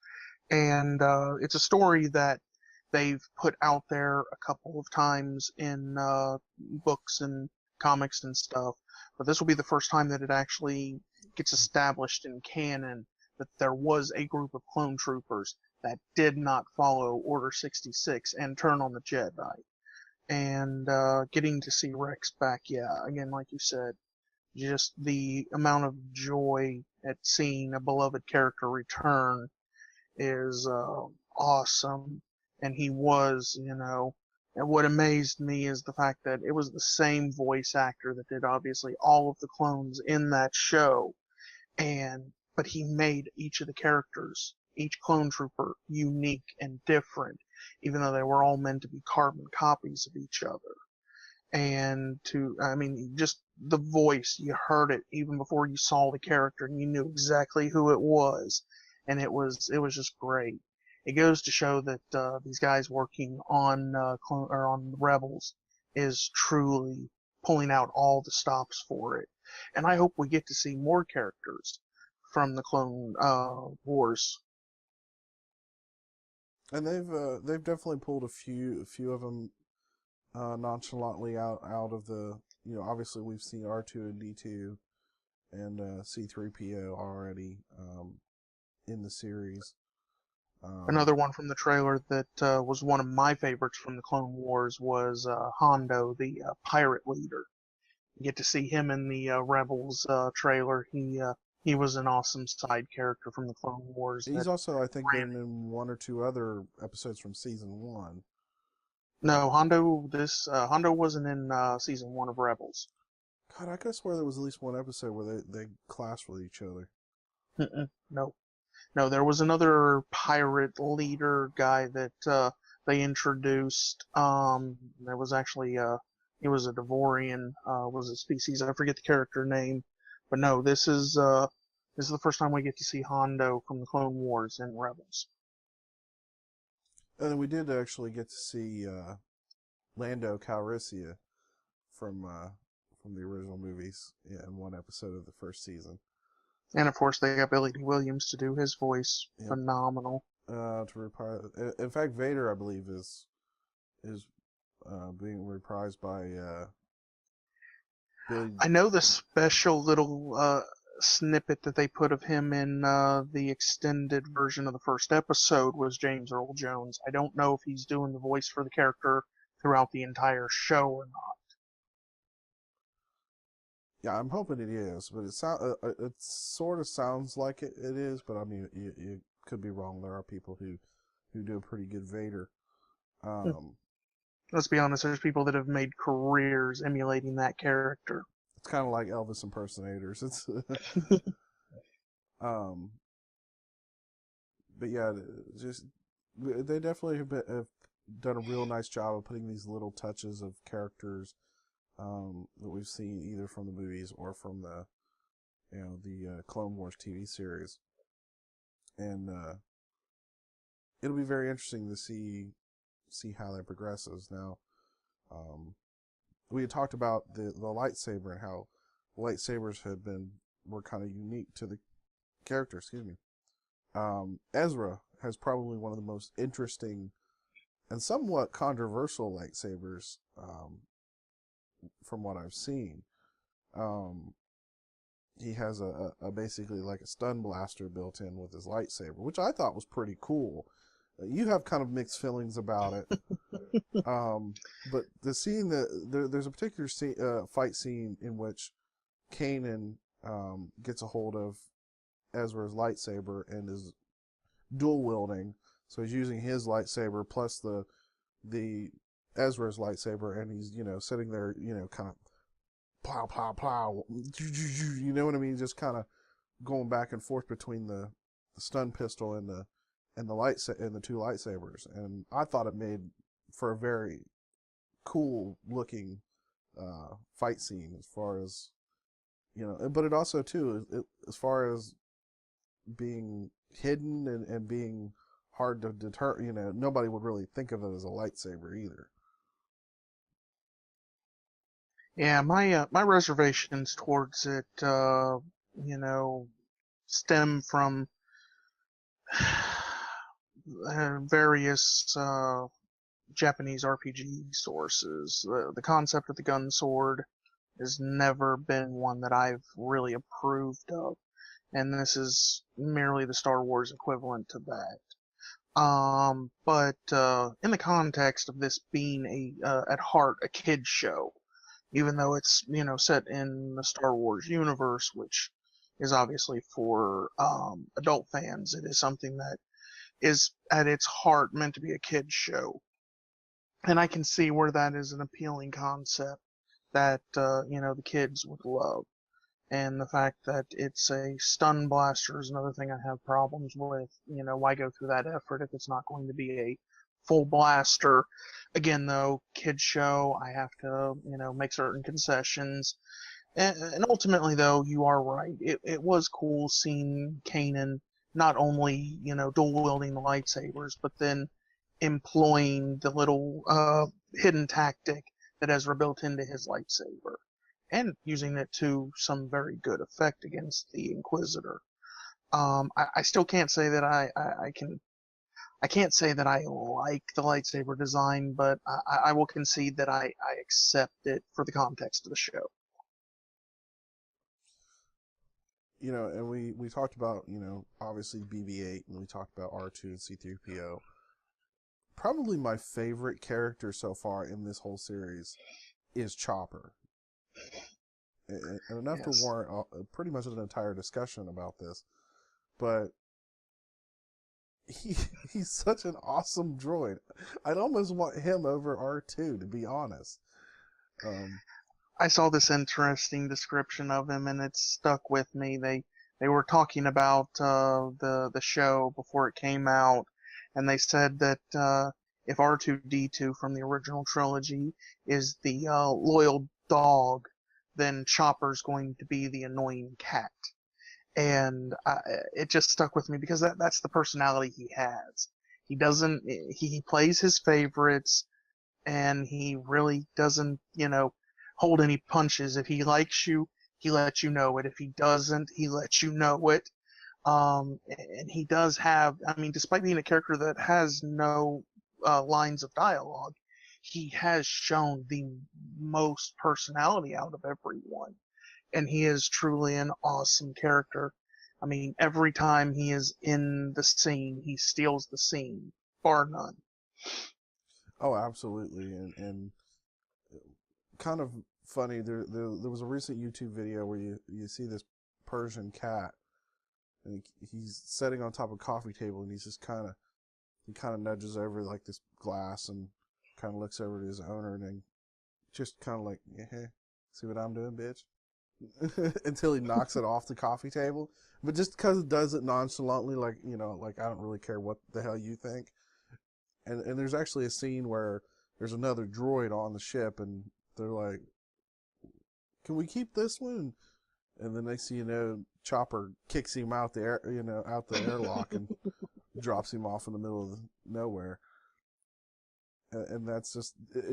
And it's a story that they've put out there a couple of times in books and comics and stuff, but this will be the first time that it actually gets established in canon that there was a group of clone troopers that did not follow Order 66 and turn on the Jedi. And getting to see Rex back, yeah, again, like you said, just the amount of joy at seeing a beloved character return is awesome. And he was, and what amazed me is the fact that it was the same voice actor that did obviously all of the clones in that show, but he made each of the characters, each clone trooper, unique and different, even though they were all meant to be carbon copies of each other. And just the voice, you heard it even before you saw the character, and you knew exactly who it was, and it was just great. It goes to show that these guys working on on Rebels is truly pulling out all the stops for it, and I hope we get to see more characters from the Clone Wars. And they've definitely pulled a few of them nonchalantly out of the, obviously we've seen R2 and D2 and C3PO already in the series. Another one from the trailer that was one of my favorites from the Clone Wars was Hondo, the pirate leader. You get to see him in the Rebels trailer. He was an awesome side character from the Clone Wars. He's also, I think, been in one or two other episodes from season 1. No, Hondo wasn't in season 1 of Rebels. God, I could have swore there was at least one episode where they clashed with each other. No, there was another pirate leader guy that they introduced. There was actually he was a Devorian, was a species. I forget the character name, but no, this is the first time we get to see Hondo from the Clone Wars in Rebels. And then we did actually get to see Lando Calrissian from the original movies in one episode of the first season. And of course, they got Billy D. Williams to do his voice. Yep. Phenomenal. To reprise, in fact, Vader, I believe, is being reprised by Billy. I know the special little snippet that they put of him in the extended version of the first episode was James Earl Jones. I don't know if he's doing the voice for the character throughout the entire show or not. Yeah, I'm hoping it is, but it sort of sounds like it is, but I mean, you could be wrong. There are people who do a pretty good Vader. Let's be honest, there's people that have made careers emulating that character. It's kind of like Elvis impersonators. It's but yeah, just they definitely have done a real nice job of putting these little touches of characters that we've seen either from the movies or from the Clone Wars TV series, and it'll be very interesting to see how that progresses. Now, we had talked about the lightsaber and how lightsabers were kind of unique to the character. Excuse me. Ezra has probably one of the most interesting and somewhat controversial lightsabers from what I've seen. He has a basically like a stun blaster built in with his lightsaber, which I thought was pretty cool. You have kind of mixed feelings about it. But the scene there's a particular fight scene in which Kanan gets a hold of Ezra's lightsaber and is dual wielding. So he's using his lightsaber plus the Ezra's lightsaber, and he's sitting there kind of plow plow plow, you know what I mean, just kind of going back and forth between the stun pistol and the two lightsabers, and I thought it made for a very cool looking fight scene as far as but it also too as far as being hidden and being hard to deter. Nobody would really think of it as a lightsaber either. Yeah, my reservations towards it, stem from various Japanese RPG sources. The concept of the gun sword has never been one that I've really approved of, and this is merely the Star Wars equivalent to that. But in the context of this being at heart a kid's show, even though it's set in the Star Wars universe, which is obviously for adult fans, it is something that is at its heart meant to be a kid's show, and I can see where that is an appealing concept that the kids would love. And the fact that it's a stun blaster is another thing I have problems with. Why go through that effort if it's not going to be a full blaster? Again, though, kids show, I have to, make certain concessions. And ultimately, though, you are right. It was cool seeing Kanan not only, dual wielding the lightsabers, but then employing the little hidden tactic that Ezra built into his lightsaber, and using it to some very good effect against the Inquisitor. I still can't say that I can't say that I like the lightsaber design, but I will concede that I accept it for the context of the show. And we talked about, obviously BB-8, and we talked about R2 and C-3PO. Probably my favorite character so far in this whole series is Chopper. And enough to warrant pretty much an entire discussion about this. But he's such an awesome droid. I'd almost want him over R2, to be honest. I saw this interesting description of him, and it stuck with me. They were talking about the show before it came out, and they said that if R2-D2 from the original trilogy is the loyal dog, then Chopper's going to be the annoying cat. And it just stuck with me because that's the personality he has. He plays his favorites, and he really doesn't, hold any punches. If he likes you, he lets you know it. If he doesn't, he lets you know it. And he does have, despite being a character that has no lines of dialogue, he has shown the most personality out of everyone. And he is truly an awesome character. Every time he is in the scene, he steals the scene, bar none. Oh, absolutely. And kind of funny, there was a recent YouTube video where you see this Persian cat, and he's sitting on top of a coffee table, and he kind of nudges over like this glass and kind of looks over to his owner, and then just kind of like, hey, see what I'm doing, bitch? Until he knocks it off the coffee table. But just because it does it nonchalantly, like, like I don't really care what the hell you think. And there's actually a scene where there's another droid on the ship, and they're like, can we keep this one? And the next thing you know, Chopper kicks him out the out the airlock and drops him off in the middle of nowhere. And that's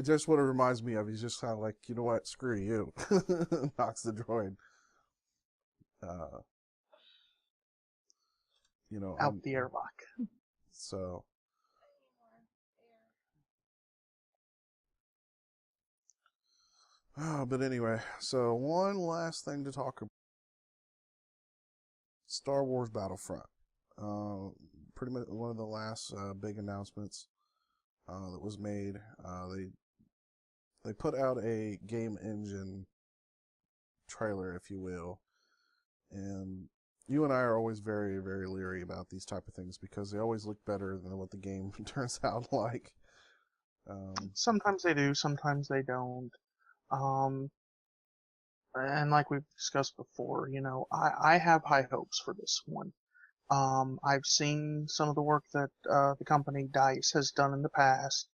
just what it reminds me of. He's just kind of like, you know what, screw you. Knocks the droid. Out the airlock. So. But anyway, so one last thing to talk about. Star Wars Battlefront. Pretty much one of the last big announcements that was made. They put out a game engine trailer, if you will, and you and I are always very, very leery about these type of things because they always look better than what the game turns out like. Sometimes they do, sometimes they don't. And like we've discussed before, I have high hopes for this one. I've seen some of the work that the company DICE has done in the past,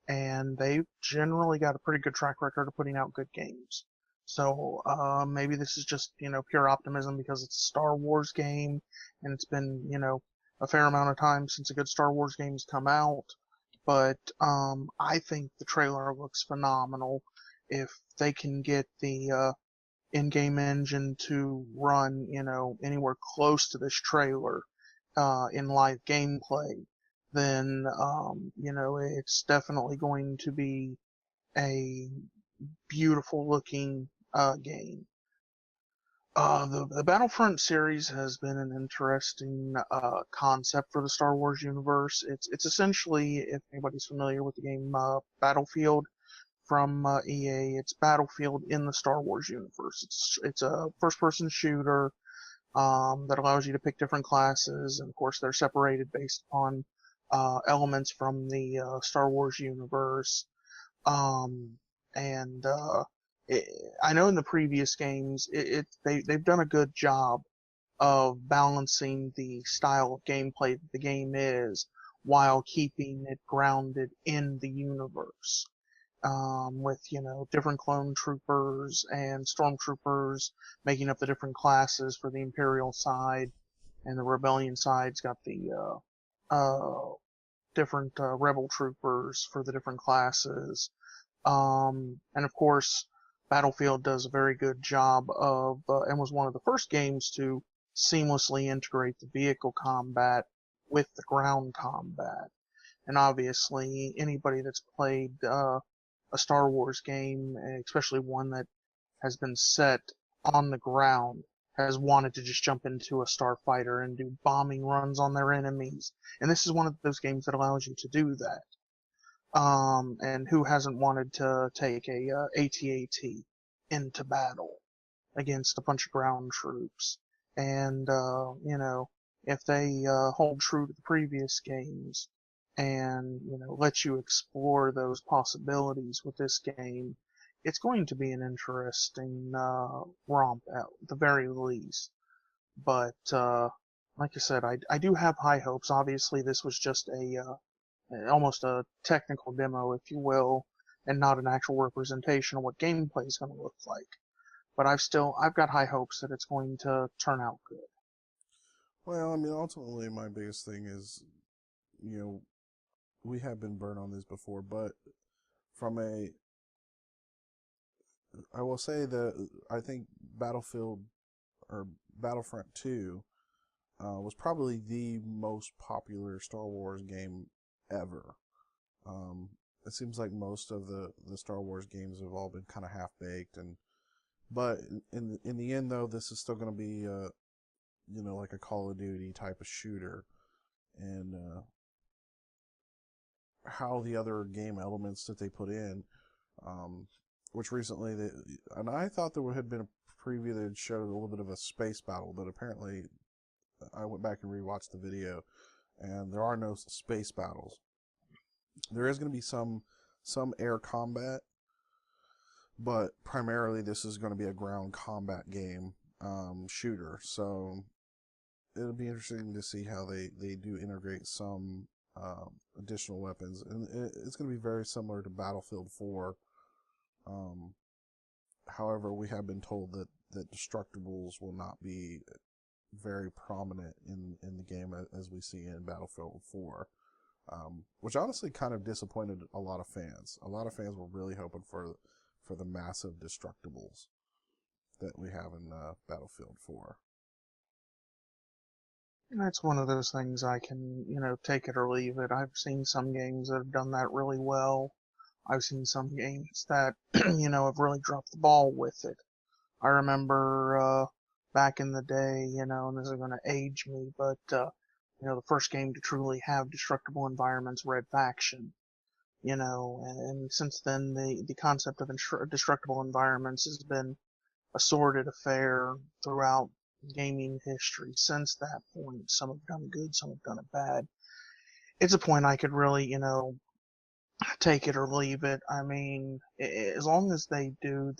and they've generally got a pretty good track record of putting out good games. So maybe this is just, pure optimism because it's a Star Wars game, and it's been, a fair amount of time since a good Star Wars game's come out. But I think the trailer looks phenomenal. If they can get the in-game engine to run, anywhere close to this trailer in live gameplay, then it's definitely going to be a beautiful looking game. The Battlefront series has been an interesting concept for the Star Wars universe. It's essentially, if anybody's familiar with the game Battlefield from EA, it's Battlefield in the Star Wars universe. It's a first-person shooter that allows you to pick different classes, and of course they're separated based upon elements from the Star Wars universe. Um, and it, I know in the previous games, they've done a good job of balancing the style of gameplay that the game is while keeping it grounded in the universe. With different clone troopers and stormtroopers making up the different classes for the Imperial side, and the Rebellion side's got the different rebel troopers for the different classes. And of course, Battlefield does a very good job of, and was one of the first games to seamlessly integrate the vehicle combat with the ground combat. And obviously, anybody that's played a Star Wars game, especially one that has been set on the ground, has wanted to just jump into a starfighter and do bombing runs on their enemies. And this is one of those games that allows you to do that. And who hasn't wanted to take a AT-AT into battle against a bunch of ground troops? And if they hold true to the previous games and let you explore those possibilities with this game, it's going to be an interesting romp at the very least. But like I said, I do have high hopes. Obviously, this was just almost a technical demo, if you will, and not an actual representation of what gameplay is going to look like. But I've got high hopes that it's going to turn out good. Well, I mean, ultimately, my biggest thing is, we have been burned on this before, but from I will say that I think Battlefield or Battlefront 2 was probably the most popular Star Wars game ever. It seems like most of the Star Wars games have all been kind of half baked, but in the end though, this is still going to be like a Call of Duty type of shooter, and how the other game elements that they put in, which recently and I thought there had been a preview that showed a little bit of a space battle, but apparently I went back and rewatched the video, and there are no space battles. There is going to be some air combat, but primarily this is going to be a ground combat game, shooter. So it'll be interesting to see how they do integrate some additional weapons, and it's going to be very similar to Battlefield 4. However, we have been told that destructibles will not be very prominent in the game as we see in Battlefield 4, which honestly kind of disappointed a lot of fans. A lot of fans were really hoping for the massive destructibles that we have in Battlefield 4. That's one of those things I can, take it or leave it. I've seen some games that have done that really well. I've seen some games that, have really dropped the ball with it. I remember back in the day, and this is going to age me, but the first game to truly have destructible environments, Red Faction. And since then the concept of destructible environments has been a sordid affair throughout gaming history since that point. Some have done good, some have done it bad. It's a point I could really, take it or leave it. I mean, as long as they do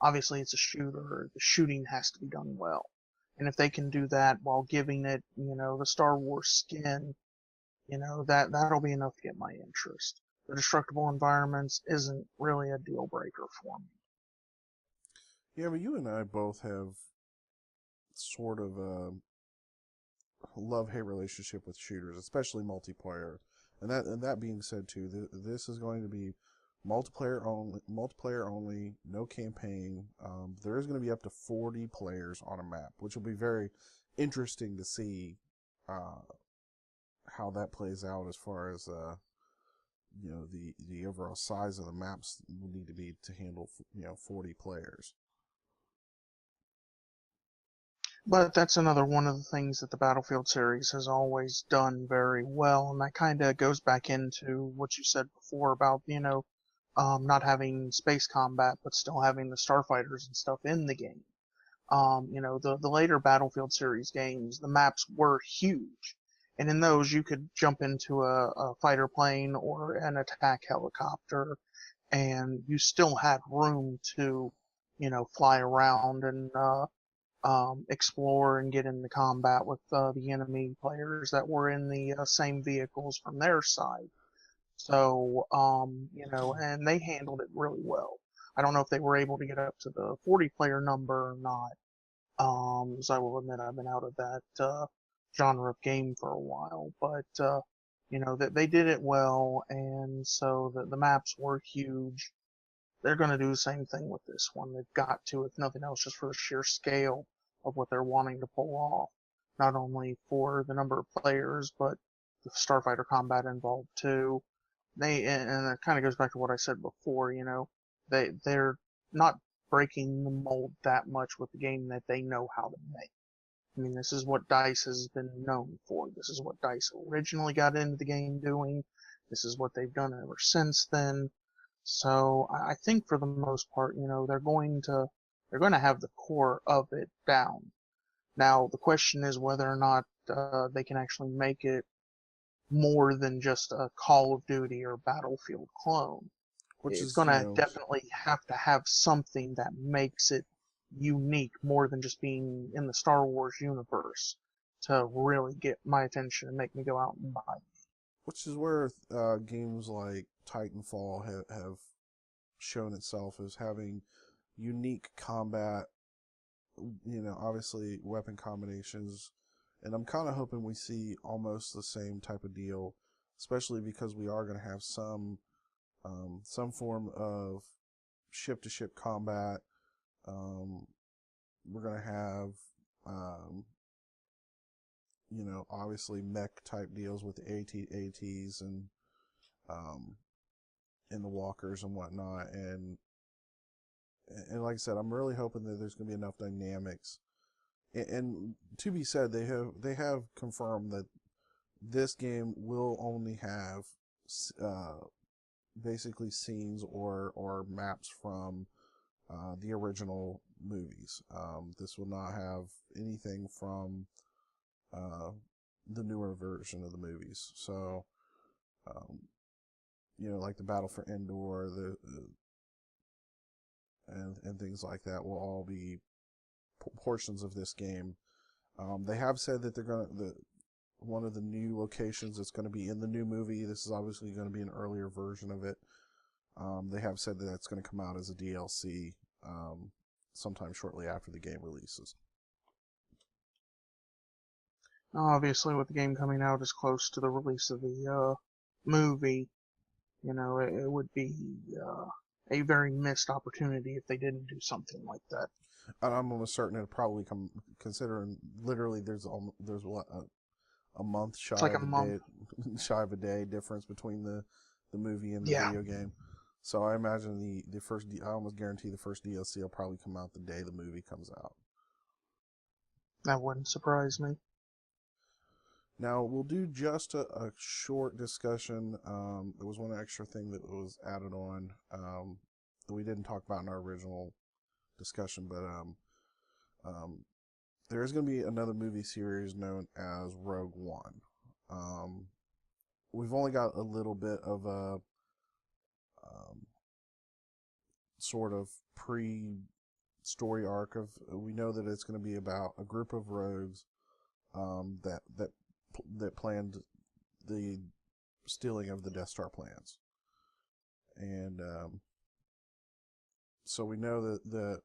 obviously it's a shooter, the shooting has to be done well. And if they can do that while giving it, the Star Wars skin, that'll be enough to get my interest. The destructible environments isn't really a deal breaker for me. Yeah, but you and I both have sort of a love-hate relationship with shooters, especially multiplayer. And that being said, too, this is going to be multiplayer only, no campaign. There is going to be up to 40 players on a map, which will be very interesting to see how that plays out as far as the overall size of the maps will need to be to handle 40 players. But that's another one of the things that the Battlefield series has always done very well, and that kind of goes back into what you said before about, not having space combat, but still having the starfighters and stuff in the game. The later Battlefield series games, the maps were huge, and in those you could jump into a fighter plane or an attack helicopter, and you still had room to, fly around and explore and get into combat with the enemy players that were in the same vehicles from their side. So, and they handled it really well. I don't know if they were able to get up to the 40 player number or not. So I will admit I've been out of that genre of game for a while, but that they did it well, and so the maps were huge. They're going to do the same thing with this one. They've got to, if nothing else, just for the sheer scale of what they're wanting to pull off. Not only for the number of players, but the starfighter combat involved too. And it kind of goes back to what I said before. They're not breaking the mold that much with the game that they know how to make. I mean, this is what DICE has been known for. This is what DICE originally got into the game doing. This is what they've done ever since then. So I think for the most part, they're going to have the core of it down. Now the question is whether or not they can actually make it more than just a Call of Duty or Battlefield clone. Which It's is going to definitely have to have something that makes it unique more than just being in the Star Wars universe to really get my attention and make me go out and buy it. Which is where games like Titanfall have shown itself as having unique combat, obviously weapon combinations, and I'm kind of hoping we see almost the same type of deal, especially because we are going to have some form of ship-to-ship combat. We're going to have, obviously mech type deals with the ATs and the walkers and whatnot. And like I said, I'm really hoping that there's going to be enough dynamics. And to be said, they have confirmed that this game will only have basically scenes or maps from the original movies. This will not have anything from the newer version of the movies. So, like the Battle for Endor, and things like that will all be portions of this game. They have said that they're one of the new locations that's going to be in the new movie. This is obviously going to be an earlier version of it. They have said that it's going to come out as a DLC sometime shortly after the game releases. Obviously, with the game coming out as close to the release of the movie, it would be a very missed opportunity if they didn't do something like that. And I'm almost certain it'll probably come, considering literally there's what a month shy like of a a month. day, shy of a day difference between the movie and the video game. So I imagine the first, I almost guarantee the first DLC will probably come out the day the movie comes out. That wouldn't surprise me. Now we'll do just a short discussion. There was one extra thing that was added on that we didn't talk about in our original discussion, but there is going to be another movie series known as Rogue One. We've only got a little bit of a sort of pre-story arc of. We know that it's going to be about a group of rogues that planned the stealing of the Death Star plans, and so we know that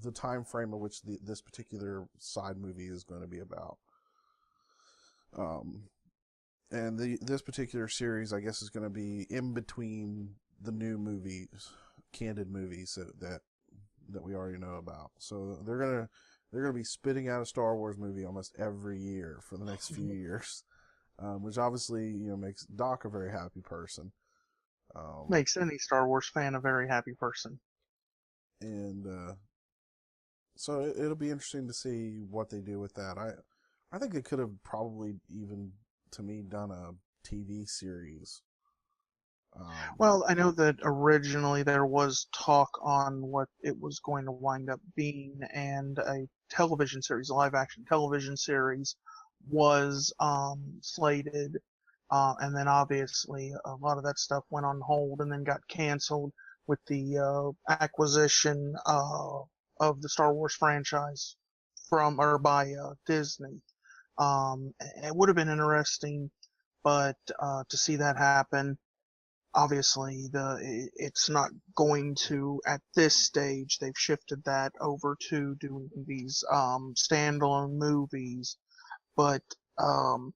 the time frame of which this particular side movie is going to be about. And this particular series, I guess, is going to be in between the new movies, candid movies that we already know about. So they're going to they're going to be spitting out a Star Wars movie almost every year for the next few years, which obviously makes Doc a very happy person. Makes any Star Wars fan a very happy person. And so it'll be interesting to see what they do with that. I think they could have probably even, to me, done a TV series. Well, I know that originally there was talk on what it was going to wind up being, and a television series, a live action television series, was slated. And then obviously a lot of that stuff went on hold and then got canceled with the acquisition of the Star Wars franchise from or by Disney. It would have been interesting, but to see that happen, obviously it's not going to at this stage. They've shifted that over to doing these standalone movies, but um,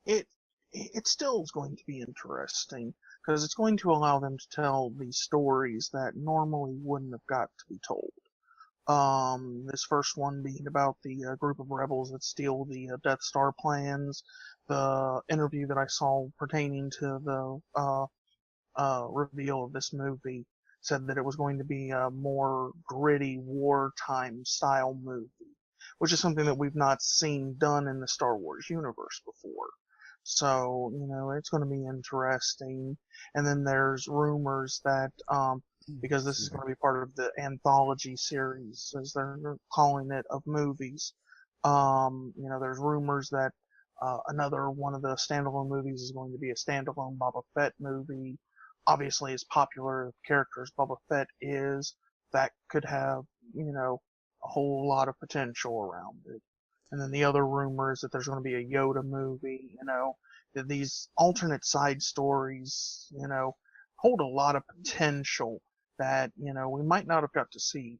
it it still is going to be interesting because it's going to allow them to tell these stories that normally wouldn't have got to be told. This first one being about the group of rebels that steal the Death Star plans. The interview that I saw pertaining to the reveal of this movie said that it was going to be a more gritty wartime style movie, which is something that we've not seen done in the Star Wars universe before. So, it's going to be interesting. And then there's rumors that, because this is going to be part of the anthology series, as they're calling it, of movies, there's rumors that another one of the standalone movies is going to be a standalone Boba Fett movie. Obviously, as popular a character as Boba Fett is, that could have, a whole lot of potential around it. And then the other rumor is that there's going to be a Yoda movie, that these alternate side stories, hold a lot of potential that, we might not have got to see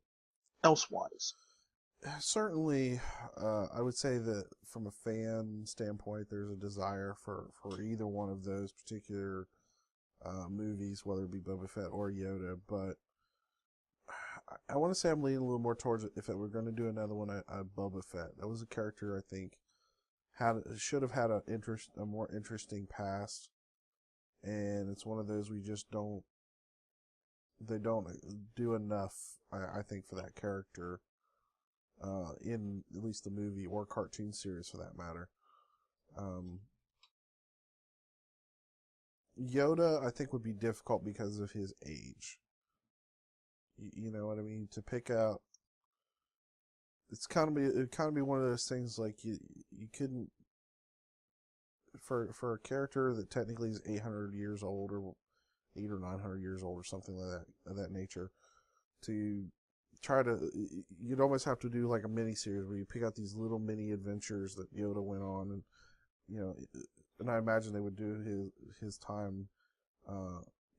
elsewise. Certainly, I would say that from a fan standpoint, there's a desire for either one of those particular movies, whether it be Boba Fett or Yoda, but I want to say I'm leaning a little more towards it. If we're going to do another one, Boba Fett. That was a character I think should have had a more interesting past, and it's one of those we just don't. They don't do enough, I think, for that character in at least the movie or cartoon series, for that matter. Yoda, I think, would be difficult because of his age. You know what I mean? To pick out, it kind of be one of those things like you couldn't, for a character that technically is 800 years old or 800 or 900 years old or something like that of that nature, to try to, you'd almost have to do like a mini series where you pick out these little mini adventures that Yoda went on, and and I imagine they would do his time,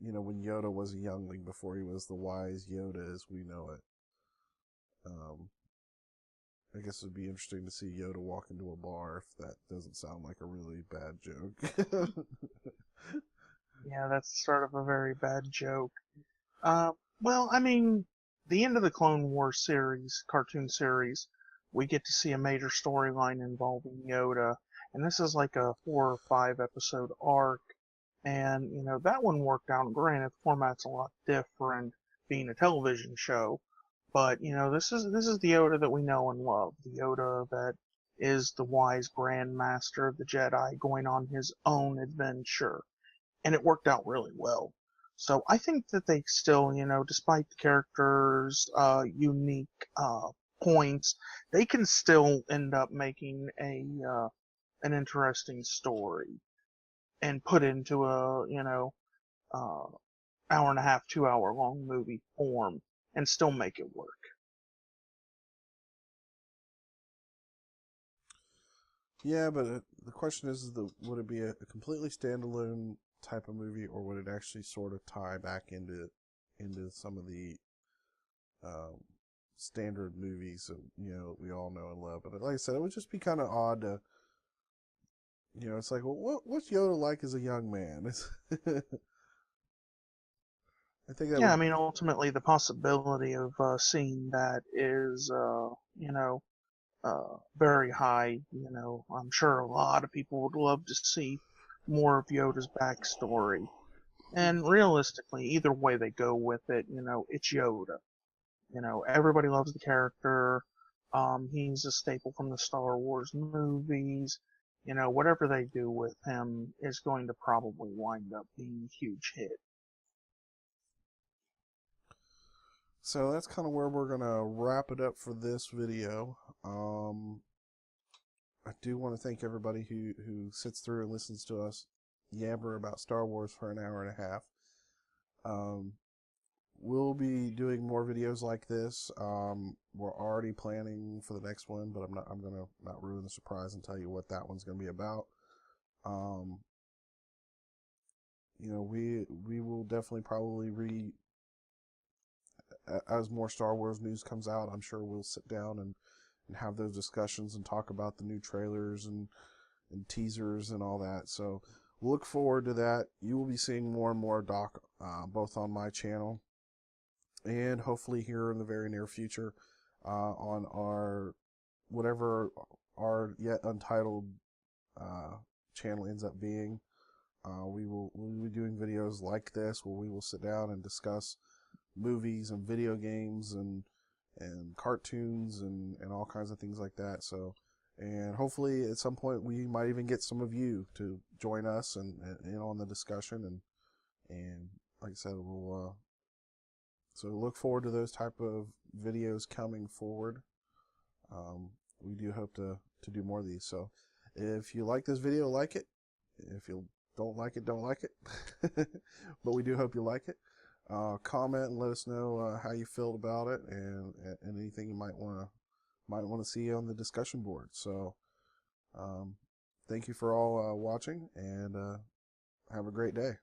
when Yoda was a youngling before he was the wise Yoda as we know it. I guess it'd be interesting to see Yoda walk into a bar, if that doesn't sound like a really bad joke. Yeah, that's sort of a very bad joke. Well, I mean, the end of the Clone Wars series, cartoon series, we get to see a major storyline involving Yoda, and this is like a 4 or 5 episode arc, and that one worked out. Granted, the format's a lot different, being a television show, but this is the Yoda that we know and love, the Yoda that is the wise Grand Master of the Jedi going on his own adventure, and it worked out really well. So I think that they still, despite the characters' unique points, they can still end up making an interesting story and put into a uh, hour and a half, 2 hour long movie form and still make it work. Yeah, but the question is, would it be a completely standalone type of movie, or would it actually sort of tie back into some of the um, standard movies that we all know and love? But like I said, it would just be kind of odd to, it's like, well, what's Yoda like as a young man? I think that Yeah, I would. mean, ultimately, the possibility of seeing that is, very high. You know, I'm sure a lot of people would love to see more of Yoda's backstory. And realistically, either way they go with it, you know, it's Yoda. You know, everybody loves the character. He's a staple from the Star Wars movies. You know, whatever they do with him is going to probably wind up being a huge hit. So that's kind of where we're going to wrap it up for this video. I do want to thank everybody who sits through and listens to us yammer about Star Wars for an hour and a half. We'll be doing more videos like this. We're already planning for the next one, but I'm gonna not ruin the surprise and tell you what that one's gonna be about. You know, we will definitely probably as more Star Wars news comes out, I'm sure we'll sit down and have those discussions and talk about the new trailers and teasers and all that. So we'll look forward to that. You will be seeing more and more Doc, both on my channel and hopefully here in the very near future on our whatever our yet untitled channel ends up being. We'll be doing videos like this where we will sit down and discuss movies and video games and cartoons and all kinds of things like that. So, and hopefully at some point we might even get some of you to join us and on the discussion and like I said, we'll so look forward to those type of videos coming forward. We do hope to do more of these. So if you like this video, like it. If you don't like it, don't like it. But we do hope you like it. Comment and let us know how you felt about it and anything you might want to see on the discussion board. So thank you for all watching and have a great day.